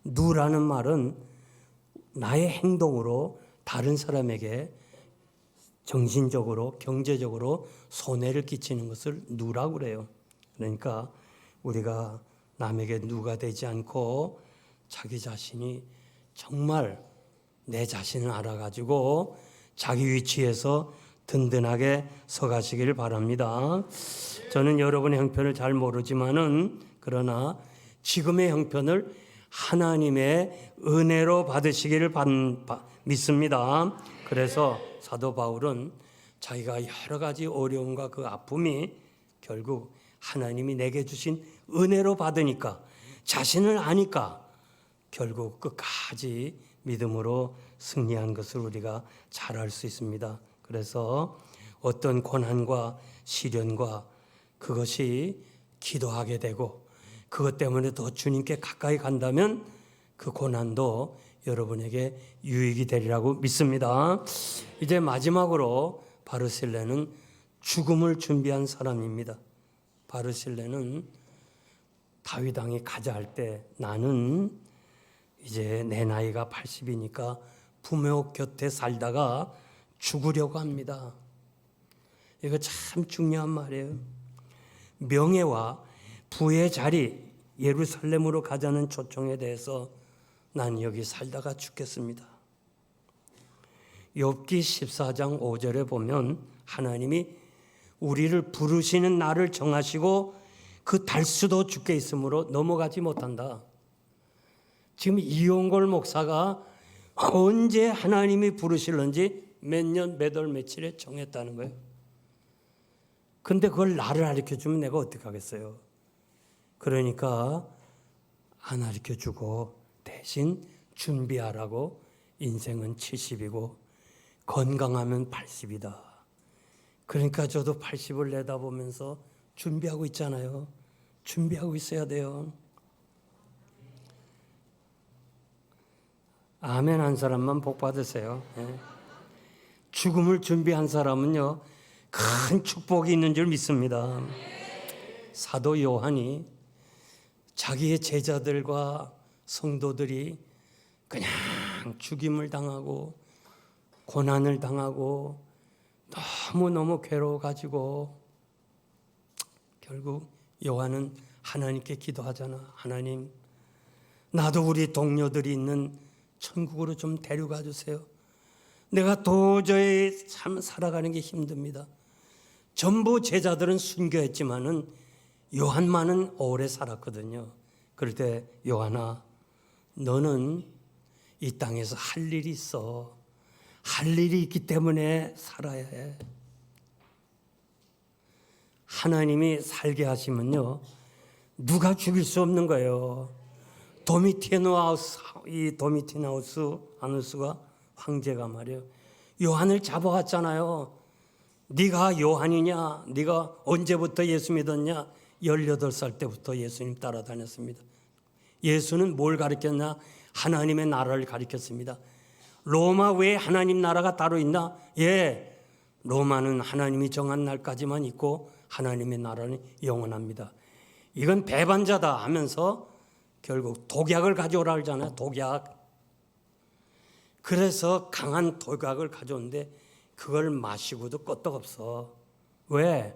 누라는 말은 나의 행동으로 다른 사람에게 정신적으로 경제적으로 손해를 끼치는 것을 누라고 그래요. 그러니까 우리가 남에게 누가 되지 않고 자기 자신이 정말 내 자신을 알아가지고 자기 위치에서 든든하게 서가시기를 바랍니다. 저는 여러분의 형편을 잘 모르지만은 그러나 지금의 형편을 하나님의 은혜로 받으시기를 믿습니다. 그래서 사도 바울은 자기가 여러 가지 어려움과 그 아픔이 결국 하나님이 내게 주신 은혜로 받으니까 자신을 아니까 결국 끝까지 믿음으로 승리한 것을 우리가 잘 알 수 있습니다. 그래서 어떤 고난과 시련과 그것이 기도하게 되고 그것 때문에 더 주님께 가까이 간다면 그 고난도 여러분에게 유익이 되리라고 믿습니다. 이제 마지막으로 바르실레는 죽음을 준비한 사람입니다. 바르실레는 다윗 왕이 가자 할 때 나는 이제 내 나이가 80이니까 부모 곁에 살다가 죽으려고 합니다. 이거 참 중요한 말이에요. 명예와 부의 자리 예루살렘으로 가자는 초청에 대해서 난 여기 살다가 죽겠습니다. 욥기 14장 5절에 보면 하나님이 우리를 부르시는 날을 정하시고 그 달수도 죽게 있으므로 넘어가지 못한다. 지금 이용걸 목사가 언제 하나님이 부르실는지 몇 년, 몇 월, 며칠에 정했다는 거예요. 근데 그걸 나를 가르쳐주면 내가 어떻게 하겠어요? 그러니까 안 가르쳐주고 대신 준비하라고 인생은 70이고 건강하면 80이다. 그러니까 저도 80을 내다보면서 준비하고 있잖아요. 준비하고 있어야 돼요. 아멘 한 사람만 복 받으세요. 네. 죽음을 준비한 사람은요 큰 축복이 있는 줄 믿습니다. 사도 요한이 자기의 제자들과 성도들이 그냥 죽임을 당하고 고난을 당하고 너무너무 괴로워가지고 결국 요한은 하나님께 기도하잖아. 하나님, 나도 우리 동료들이 있는 천국으로 좀 데려가 주세요. 내가 도저히 참 살아가는 게 힘듭니다. 전부 제자들은 순교했지만은 요한만은 오래 살았거든요. 그럴 때 요한아, 너는 이 땅에서 할 일이 있어. 할 일이 있기 때문에 살아야 해. 하나님이 살게 하시면요 누가 죽일 수 없는 거예요. 이 도미티나우스가 황제가 말이에요. 요한을 잡아갔잖아요. 네가 요한이냐? 네가 언제부터 예수 믿었냐? 18살 때부터 예수님 따라다녔습니다. 예수는 뭘 가르쳤나? 하나님의 나라를 가르쳤습니다. 로마 외에 하나님 나라가 따로 있나? 예, 로마는 하나님이 정한 날까지만 있고 하나님의 나라는 영원합니다. 이건 배반자다 하면서 결국 독약을 가져오라 그러잖아요. 독약. 그래서 강한 독약을 가져오는데 그걸 마시고도 끄떡없어. 왜?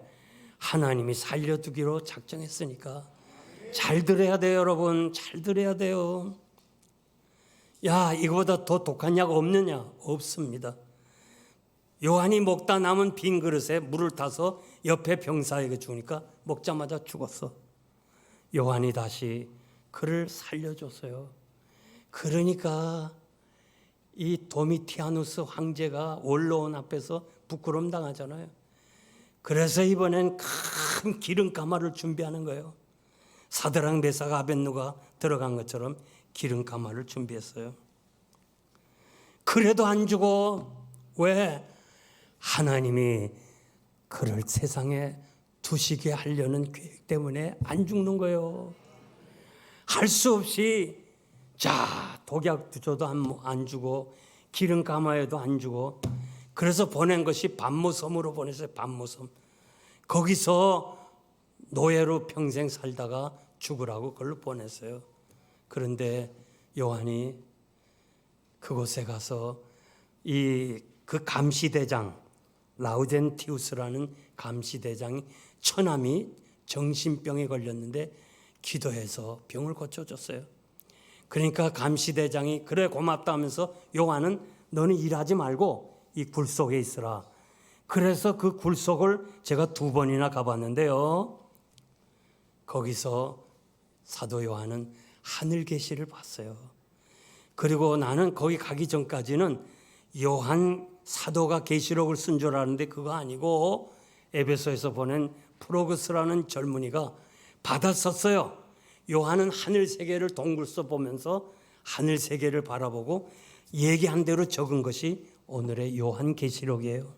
하나님이 살려두기로 작정했으니까. 잘 들어야 돼요, 여러분. 잘 들어야 돼요. 야, 이거보다 더 독한 약 없느냐? 없습니다. 요한이 먹다 남은 빈 그릇에 물을 타서 옆에 병사에게 주니까 먹자마자 죽었어. 요한이 다시 그를 살려줬어요. 그러니까 이 도미티아누스 황제가 원로원 앞에서 부끄러움 당하잖아요. 그래서 이번엔 큰 기름가마를 준비하는 거예요. 사드락 메삭 아벳느고가 들어간 것처럼 기름가마를 준비했어요. 그래도 안 죽어. 왜? 하나님이 그를 세상에 두시게 하려는 계획 때문에 안 죽는 거예요. 할 수 없이 자 독약 줘도 안 주고 기름 가마에도 안 주고 그래서 보낸 것이 반모섬으로 보냈어요. 반모섬. 거기서 노예로 평생 살다가 죽으라고 그걸로 보냈어요. 그런데 요한이 그곳에 가서 그 감시대장 라우젠티우스라는 감시대장이 처남이 정신병에 걸렸는데 기도해서 병을 고쳐줬어요. 그러니까 감시대장이 그래 고맙다 하면서 요한은 너는 일하지 말고 이 굴속에 있으라. 그래서 그 굴속을 제가 2번이나 가봤는데요. 거기서 사도 요한은 하늘 계시를 봤어요. 그리고 나는 거기 가기 전까지는 요한 사도가 계시록을 쓴 줄 알았는데 그거 아니고 에베소에서 보낸 프로그스라는 젊은이가 받았었어요. 요한은 하늘 세계를 동굴서 보면서 하늘 세계를 바라보고 얘기한 대로 적은 것이 오늘의 요한계시록이에요.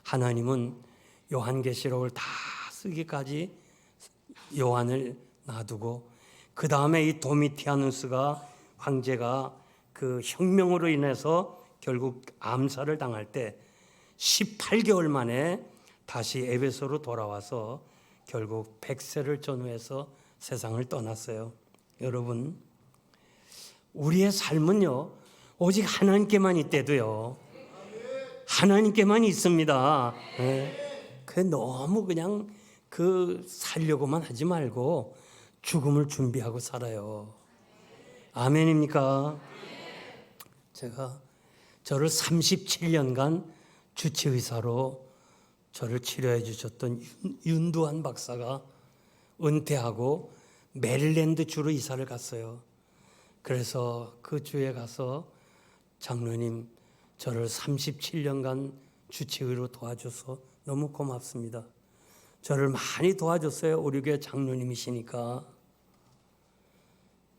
하나님은 요한계시록을 다 쓰기까지 요한을 놔두고 그 다음에 이 도미티아누스가 황제가 그 혁명으로 인해서 결국 암살을 당할 때 18개월 만에 다시 에베소로 돌아와서 결국 100세를 전후해서 세상을 떠났어요. 여러분, 우리의 삶은요 오직 하나님께만 있대도요 하나님께만 있습니다. 그 너무 그냥 살려고만 하지 말고 죽음을 준비하고 살아요. 아멘입니까? 제가 저를 37년간 주치의사로 저를 치료해 주셨던 윤두한 박사가 은퇴하고 메릴랜드 주로 이사를 갔어요. 그래서 그 주에 가서 장로님 저를 37년간 주치의로 도와줘서 너무 고맙습니다. 저를 많이 도와줬어요. 우리 교회 장로님이시니까.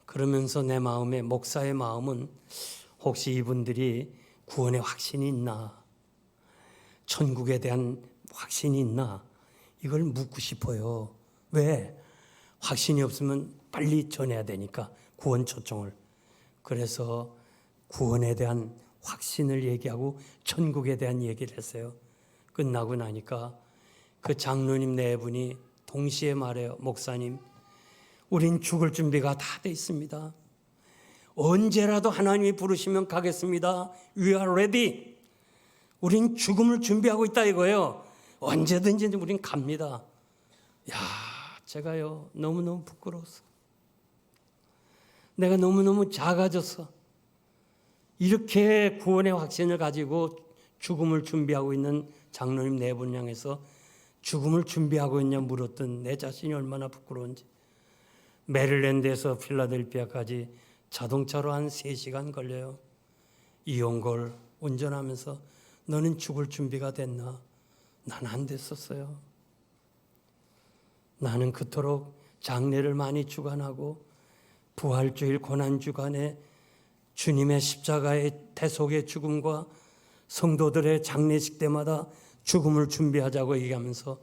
그러면서 내 마음에, 목사의 마음은 혹시 이분들이 구원의 확신이 있나, 천국에 대한 확신이 있나, 이걸 묻고 싶어요. 왜? 확신이 없으면 빨리 전해야 되니까, 구원 초청을. 그래서 구원에 대한 확신을 얘기하고 천국에 대한 얘기를 했어요. 끝나고 나니까 그 장로님 네 분이 동시에 말해요. 목사님, 우린 죽을 준비가 다 돼 있습니다. 언제라도 하나님이 부르시면 가겠습니다. We are ready. 우린 죽음을 준비하고 있다 이거예요. 언제든지 우린 갑니다. 야, 제가요 너무너무 부끄러웠어. 내가 너무너무 작아졌어. 이렇게 구원의 확신을 가지고 죽음을 준비하고 있는 장로님 네 분 향해서 죽음을 준비하고 있냐 물었던 내 자신이 얼마나 부끄러운지. 메릴랜드에서 필라델피아까지 자동차로 한 3시간 걸려요. 이용걸 운전하면서 너는 죽을 준비가 됐나? 난 안 됐었어요. 나는 그토록 장례를 많이 주관하고 부활주일 고난주간에 주님의 십자가의 대속의 죽음과 성도들의 장례식 때마다 죽음을 준비하자고 얘기하면서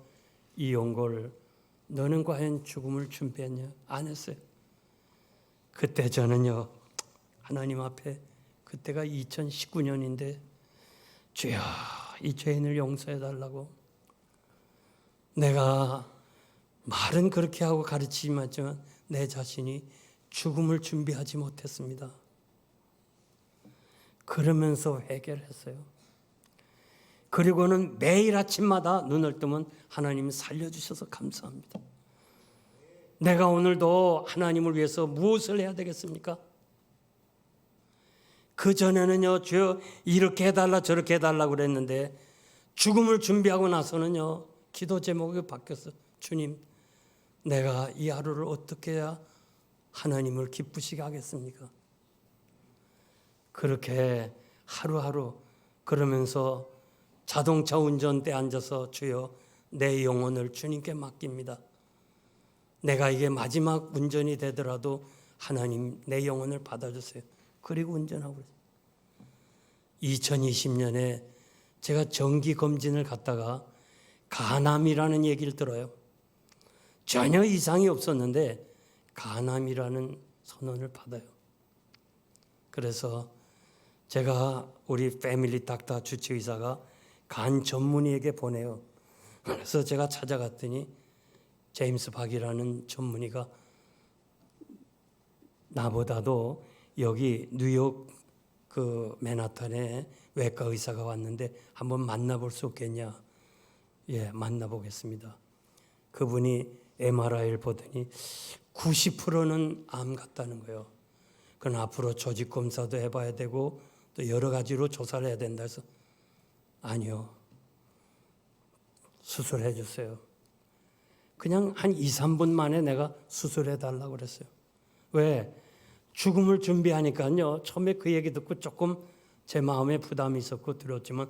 이용걸 너는 과연 죽음을 준비했냐? 안 했어요. 그때 저는요 하나님 앞에 그때가 2019년인데 주여 이 죄인을 용서해 달라고 내가 말은 그렇게 하고 가르치지만 내 자신이 죽음을 준비하지 못했습니다. 그러면서 회개했어요. 그리고는 매일 아침마다 눈을 뜨면 하나님이 살려주셔서 감사합니다. 내가 오늘도 하나님을 위해서 무엇을 해야 되겠습니까? 그전에는요 주여 이렇게 해달라 저렇게 해달라 그랬는데 죽음을 준비하고 나서는요 기도 제목이 바뀌었어요. 주님 내가 이 하루를 어떻게 해야 하나님을 기쁘시게 하겠습니까? 그렇게 하루하루 그러면서 자동차 운전대에 앉아서 주여 내 영혼을 주님께 맡깁니다. 내가 이게 마지막 운전이 되더라도 하나님 내 영혼을 받아주세요. 그리고 운전하고 그랬어요. 2020년에 제가 정기검진을 갔다가 간암이라는 얘기를 들어요. 전혀 이상이 없었는데 간암이라는 선언을 받아요. 그래서 제가 우리 패밀리 닥터 주치의사가 간 전문의에게 보내요. 그래서 제가 찾아갔더니 제임스 박이라는 전문의가 나보다도 여기 뉴욕 그 맨하탄에 외과 의사가 왔는데 한번 만나볼 수 없겠냐? 예, 만나보겠습니다. 그분이 MRI를 보더니 90%는 암 같다는 거예요. 그건 앞으로 조직 검사도 해봐야 되고 또 여러 가지로 조사를 해야 된다 해서 아니요. 수술해 주세요. 그냥 한 2, 3분 만에 내가 수술해 달라고 그랬어요. 왜? 죽음을 준비하니까요. 처음에 그 얘기 듣고 조금 제 마음에 부담이 있었고 두려웠지만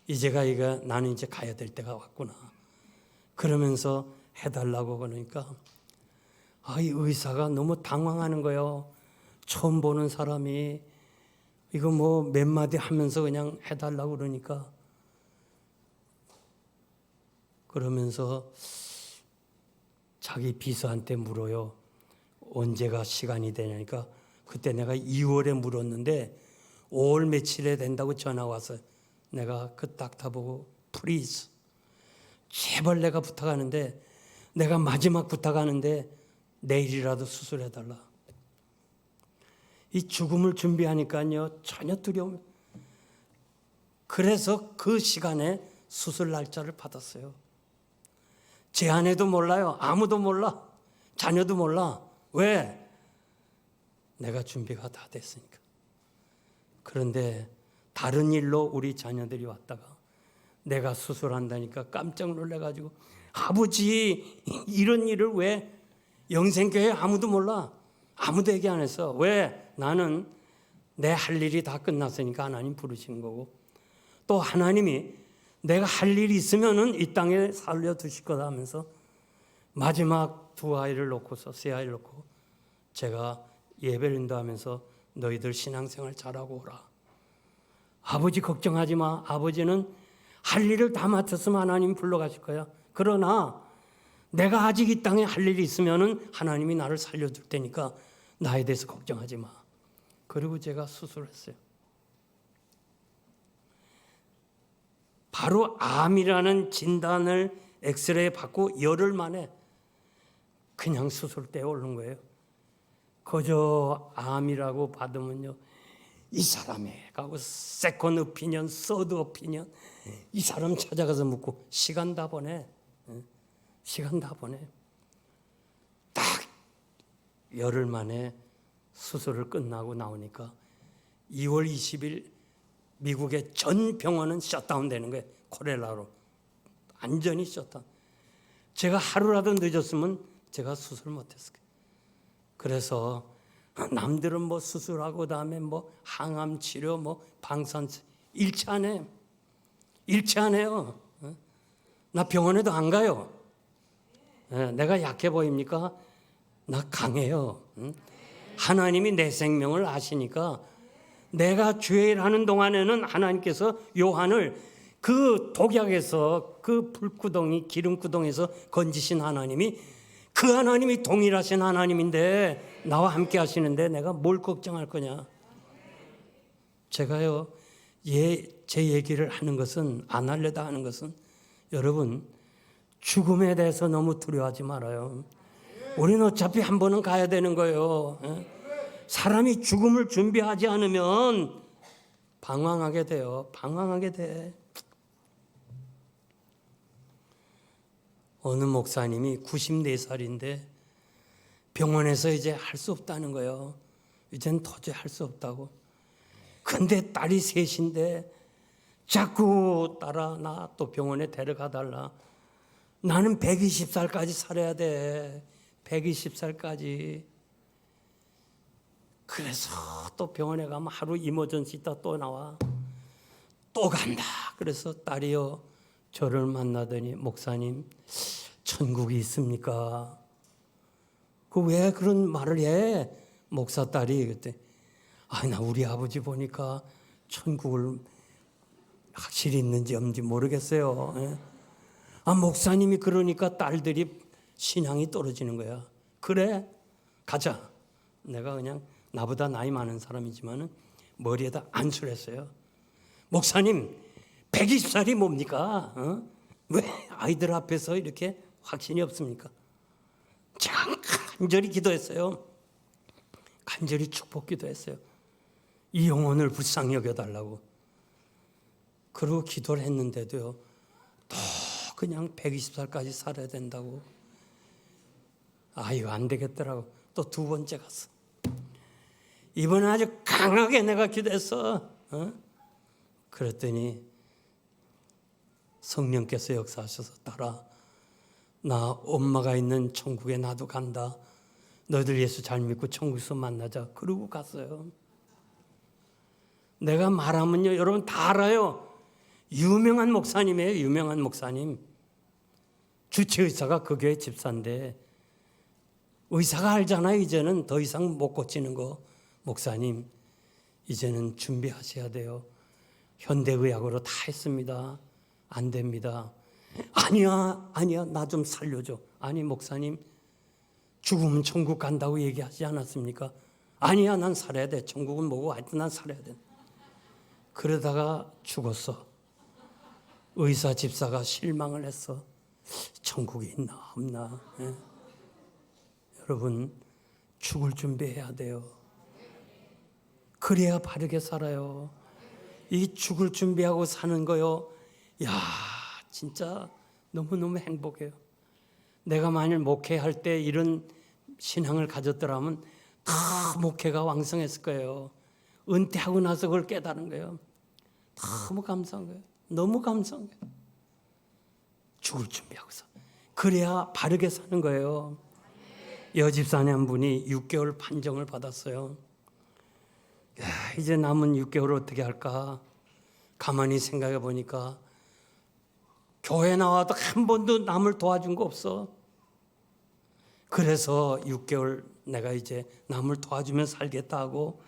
이제가 나는 이제 가야 될 때가 왔구나. 그러면서 해달라고 그러니까 이 의사가 너무 당황하는 거예요. 처음 보는 사람이 이거 뭐 몇 마디 하면서 그냥 해달라고 그러니까 그러면서 자기 비서한테 물어요. 언제가 시간이 되냐니까 그때 내가 2월에 물었는데 5월 며칠에 된다고 전화 와서 내가 그 딱 다 보고 플리즈 제발 내가 부탁하는데 내가 마지막 부탁하는데 내일이라도 수술해달라. 이 죽음을 준비하니까요 전혀 두려움. 그래서 그 시간에 수술 날짜를 받았어요. 제 아내도 몰라요. 아무도 몰라. 자녀도 몰라. 왜? 내가 준비가 다 됐으니까. 그런데 다른 일로 우리 자녀들이 왔다가 내가 수술한다니까 깜짝 놀래가지고 아버지 이런 일을 왜 영생교회 아무도 몰라. 아무도 얘기 안 했어. 왜? 나는 내 할 일이 다 끝났으니까 하나님 부르신 거고 또 하나님이 내가 할 일이 있으면은 이 땅에 살려두실 거다 하면서 마지막 두 아이를 놓고서 세 아이를 놓고 제가 예배를 인도하면서 너희들 신앙생활 잘하고 오라. 아버지 걱정하지 마. 아버지는 할 일을 다 맡았으면 하나님 불러가실 거야. 그러나 내가 아직 이 땅에 할 일이 있으면은 하나님이 나를 살려줄 테니까 나에 대해서 걱정하지 마. 그리고 제가 수술했어요. 바로 암이라는 진단을 엑스레이 받고 열흘 만에 그냥 수술대에 오른 거예요. 그저 암이라고 받으면요. 이 사람에 가고 세컨드 오피니언, 서드 오피니언 이 사람 찾아가서 묻고 시간 다 보내. 시간 다 보내. 딱 열흘 만에 수술을 끝나고 나오니까 2월 20일 미국의 전 병원은 셧다운 되는 거예요. 콜레라로. 완전히 셧다운. 제가 하루라도 늦었으면 제가 수술 못했을 거예요. 그래서 남들은 뭐 수술하고 그다음에 뭐 항암 치료 뭐 방사선 일치 안 해. 일치 안 해요. 나 병원에도 안 가요. 내가 약해 보입니까? 나 강해요. 하나님이 내 생명을 아시니까 내가 죄를 하는 동안에는 하나님께서 요한을 그 독약에서 그 불구덩이 기름구덩에서 건지신 하나님이 그 하나님이 동일하신 하나님인데 나와 함께 하시는데 내가 뭘 걱정할 거냐. 제가요 제 얘기를 하는 것은 안 하려다 하는 것은 여러분 죽음에 대해서 너무 두려워하지 말아요. 우리는 어차피 한 번은 가야 되는 거예요. 사람이 죽음을 준비하지 않으면 방황하게 돼요. 방황하게 돼. 어느 목사님이 94살인데 병원에서 이제 할 수 없다는 거예요. 이제는 도저히 할 수 없다고. 근데 딸이 셋인데 자꾸 딸아 나 또 병원에 데려가 달라. 나는 120살까지 살아야 돼. 120살까지. 그래서 또 병원에 가면 하루 이머전시 있다 또 나와. 또 간다. 그래서 딸이요 저를 만나더니 목사님 천국이 있습니까? 그 왜 그런 말을 해? 목사 딸이 그때 나 우리 아버지 보니까 천국을 확실히 있는지 없는지 모르겠어요. 목사님이 그러니까 딸들이 신앙이 떨어지는 거야. 그래 가자. 내가 그냥 나보다 나이 많은 사람이지만 머리에다 안수를 했어요. 목사님 120살이 뭡니까? 왜 아이들 앞에서 이렇게 확신이 없습니까? 제가 간절히 기도했어요. 간절히 축복 기도했어요. 이 영혼을 불쌍히 여겨달라고. 그리고 기도를 했는데도요. 또 그냥 120살까지 살아야 된다고. 이거 안 되겠더라고. 또 두 번째 갔어. 이번에 아주 강하게 내가 기도했어. 그랬더니 성령께서 역사하셔서 딸아 나 엄마가 있는 천국에 나도 간다. 너희들 예수 잘 믿고 천국에서 만나자. 그러고 갔어요. 내가 말하면요 여러분 다 알아요. 유명한 목사님이에요. 유명한 목사님. 주치의사가 그 교회 집사인데 의사가 알잖아요. 이제는 더 이상 못 고치는 거. 목사님, 이제는 준비하셔야 돼요. 현대의학으로 다 했습니다. 안 됩니다. 아니야, 나 좀 살려줘. 아니, 목사님, 죽으면 천국 간다고 얘기하지 않았습니까? 아니야, 난 살아야 돼. 천국은 뭐고 하여튼 난 살아야 돼. 그러다가 죽었어. 의사 집사가 실망을 했어. 천국이 있나 없나. 예? 여러분, 죽을 준비해야 돼요. 그래야 바르게 살아요. 이 죽을 준비하고 사는 거요, 야, 진짜 너무너무 행복해요. 내가 만일 목회할 때 이런 신앙을 가졌더라면 다 목회가 왕성했을 거예요. 은퇴하고 나서 그걸 깨달은 거예요. 너무 감사한 거예요. 너무 감사한 거예요. 죽을 준비하고서. 그래야 바르게 사는 거예요. 여집사님 한 분이 6개월 판정을 받았어요. 야, 이제 남은 6개월 어떻게 할까? 가만히 생각해 보니까 교회 나와도 한 번도 남을 도와준 거 없어. 그래서 6개월 내가 이제 남을 도와주면 살겠다 하고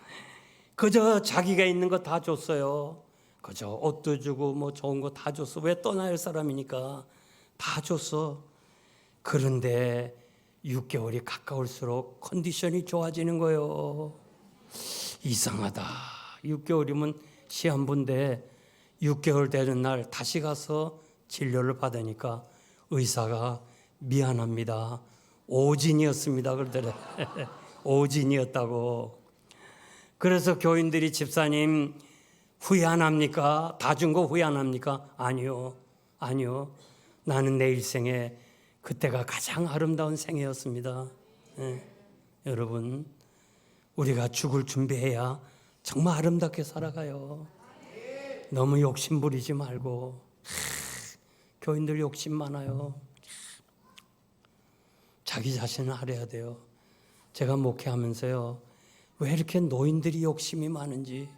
그저 자기가 있는 거 다 줬어요. 그저 옷도 주고 뭐 좋은 거 다 줬어. 왜 떠나야 할 사람이니까 다 줬어. 그런데 6개월이 가까울수록 컨디션이 좋아지는 거예요. 이상하다. 6개월이면 시한부인데 6개월 되는 날 다시 가서 진료를 받으니까 의사가 미안합니다. 오진이었습니다. 그러더래. 오진이었다고. 그래서 교인들이 집사님 후회 안 합니까? 다 준 거 후회 안 합니까? 아니요. 나는 내 일생에 그때가 가장 아름다운 생애였습니다. 네. 여러분, 우리가 죽을 준비해야 정말 아름답게 살아가요. 너무 욕심 부리지 말고. 교인들 욕심 많아요. 자기 자신을 알아야 돼요. 제가 목회하면서요, 왜 이렇게 노인들이 욕심이 많은지.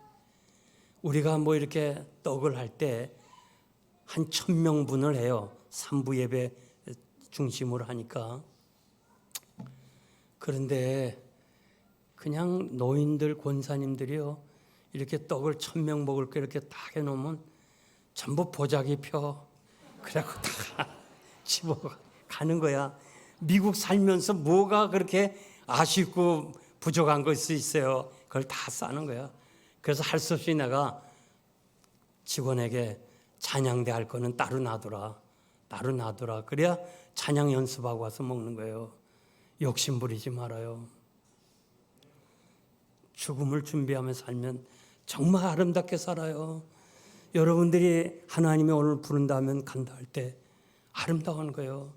우리가 뭐 이렇게 떡을 할 때 한 1000명분을 해요. 3부 예배 중심으로 하니까. 그런데 그냥 노인들 권사님들이요, 이렇게 떡을 1000명 먹을 거 이렇게 딱 해놓으면 전부 보자기 펴. 그래갖고 다 집어 가는 거야. 미국 살면서 뭐가 그렇게 아쉽고 부족한 것이 있어요. 그걸 다 싸는 거야. 그래서 할 수 없이 내가 직원에게 찬양대 할 거는 따로 놔둬라. 그래야 찬양 연습하고 와서 먹는 거예요. 욕심 부리지 말아요. 죽음을 준비하며 살면 정말 아름답게 살아요. 여러분들이 하나님이 오늘 부른다면 간다 할 때 아름다운 거예요.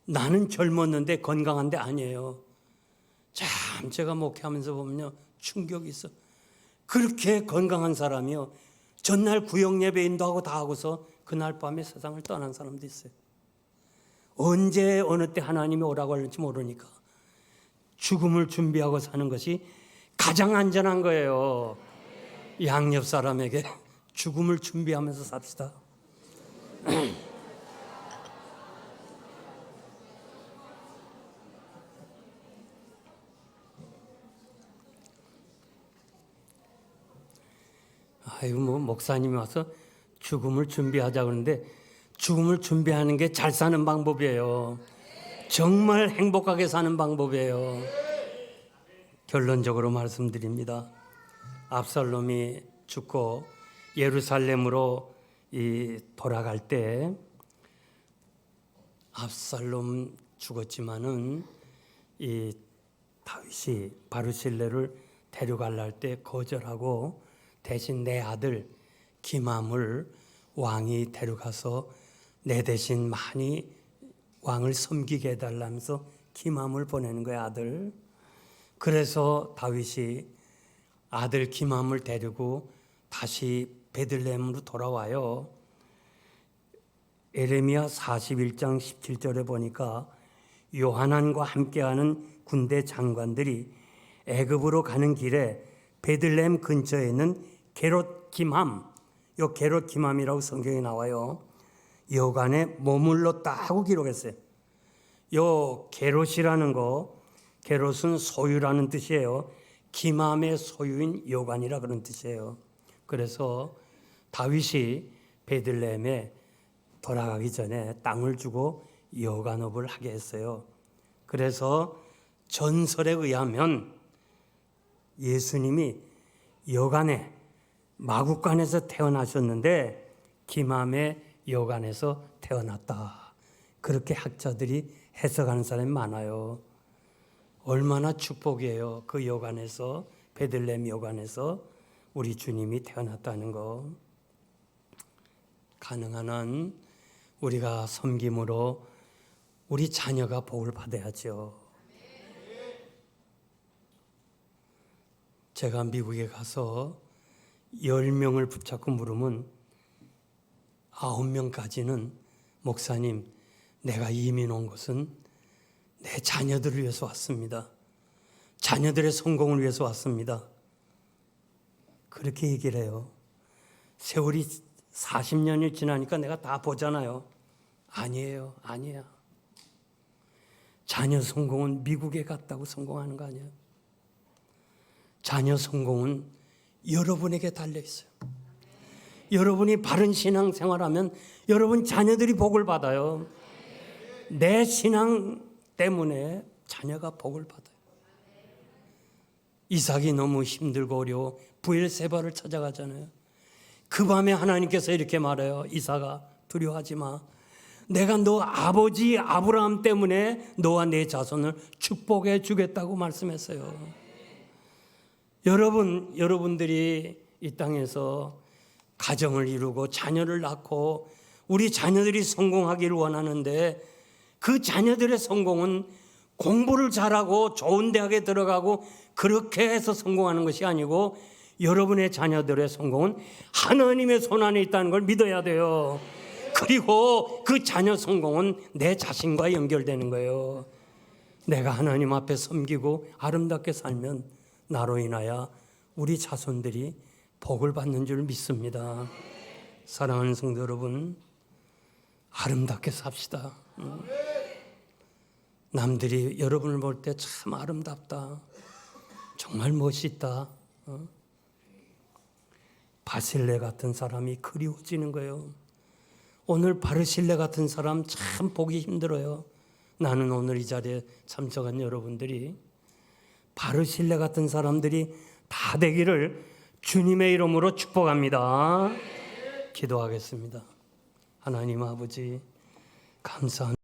나는 젊었는데 건강한데 아니에요. 참 제가 목회하면서 보면요, 충격이 있어. 그렇게 건강한 사람이요, 전날 구역 예배 인도하고 다 하고서 그날 밤에 세상을 떠난 사람도 있어요. 언제 어느 때 하나님이 오라고 할지 모르니까 죽음을 준비하고 사는 것이 가장 안전한 거예요. 양옆 사람에게 죽음을 준비하면서 삽시다. 아이고, 뭐 목사님이 와서 죽음을 준비하자 그러는데 죽음을 준비하는 게 잘 사는 방법이에요. 정말 행복하게 사는 방법이에요. 결론적으로 말씀드립니다. 압살롬이 죽고 예루살렘으로 돌아갈 때 압살롬 죽었지만은 이 다윗이 바르실레를 데려가려 할 때 거절하고 대신 내 아들 기맘을 왕이 데려가서 내 대신 많이 왕을 섬기게 해달라면서 기맘을 보내는 거야, 아들. 그래서 다윗이 아들 기맘을 데리고 다시 베들레헴으로 돌아와요. 에레미야 41장 17절에 보니까 요하난과 함께하는 군대 장관들이 애굽으로 가는 길에 베들레헴 근처에 있는 게롯 기맘, 요 게롯 기맘이라고 성경에 나와요. 여관에 머물렀다 하고 기록했어요. 요 게롯이라는 거, 게롯은 소유라는 뜻이에요. 기맘의 소유인 여관이라 그런 뜻이에요. 그래서 다윗이 베들레헴에 돌아가기 전에 땅을 주고 여관업을 하게 했어요. 그래서 전설에 의하면 예수님이 여관에 마구간에서 태어나셨는데 기맘의 여관에서 태어났다. 그렇게 학자들이 해석하는 사람이 많아요. 얼마나 축복이에요. 그 여관에서, 베들레헴 여관에서 우리 주님이 태어났다는 거. 가능한 한 우리가 섬김으로 우리 자녀가 복을 받아야죠. 제가 미국에 가서 10명을 붙잡고 물으면 9명까지는 목사님, 내가 이민 온 것은 내 자녀들을 위해서 왔습니다. 자녀들의 성공을 위해서 왔습니다. 그렇게 얘기를 해요. 세월이 40년이 지나니까 내가 다 보잖아요. 아니에요. 아니야. 자녀 성공은 미국에 갔다고 성공하는 거 아니에요. 자녀 성공은 여러분에게 달려 있어요. 여러분이 바른 신앙생활하면 여러분 자녀들이 복을 받아요. 내 신앙 때문에 자녀가 복을 받아요. 이삭이 너무 힘들고 어려워 브엘세바를 찾아가잖아요. 그 밤에 하나님께서 이렇게 말해요. 이삭아, 두려워하지 마. 내가 너 아버지 아브라함 때문에 너와 내 자손을 축복해 주겠다고 말씀했어요. 여러분들이 이 땅에서 가정을 이루고 자녀를 낳고 우리 자녀들이 성공하기를 원하는데 그 자녀들의 성공은 공부를 잘하고 좋은 대학에 들어가고 그렇게 해서 성공하는 것이 아니고 여러분의 자녀들의 성공은 하나님의 손안에 있다는 걸 믿어야 돼요. 그리고 그 자녀 성공은 내 자신과 연결되는 거예요. 내가 하나님 앞에 섬기고 아름답게 살면 나로 인하여 우리 자손들이 복을 받는 줄 믿습니다. 사랑하는 성도 여러분, 아름답게 삽시다. 남들이 여러분을 볼 때 참 아름답다. 정말 멋있다. 바실레 같은 사람이 그리워지는 거예요. 오늘 바르실레 같은 사람 참 보기 힘들어요. 나는 오늘 이 자리에 참석한 여러분들이 바르실레 같은 사람들이 다 되기를 주님의 이름으로 축복합니다. 기도하겠습니다. 하나님 아버지, 감사합니다.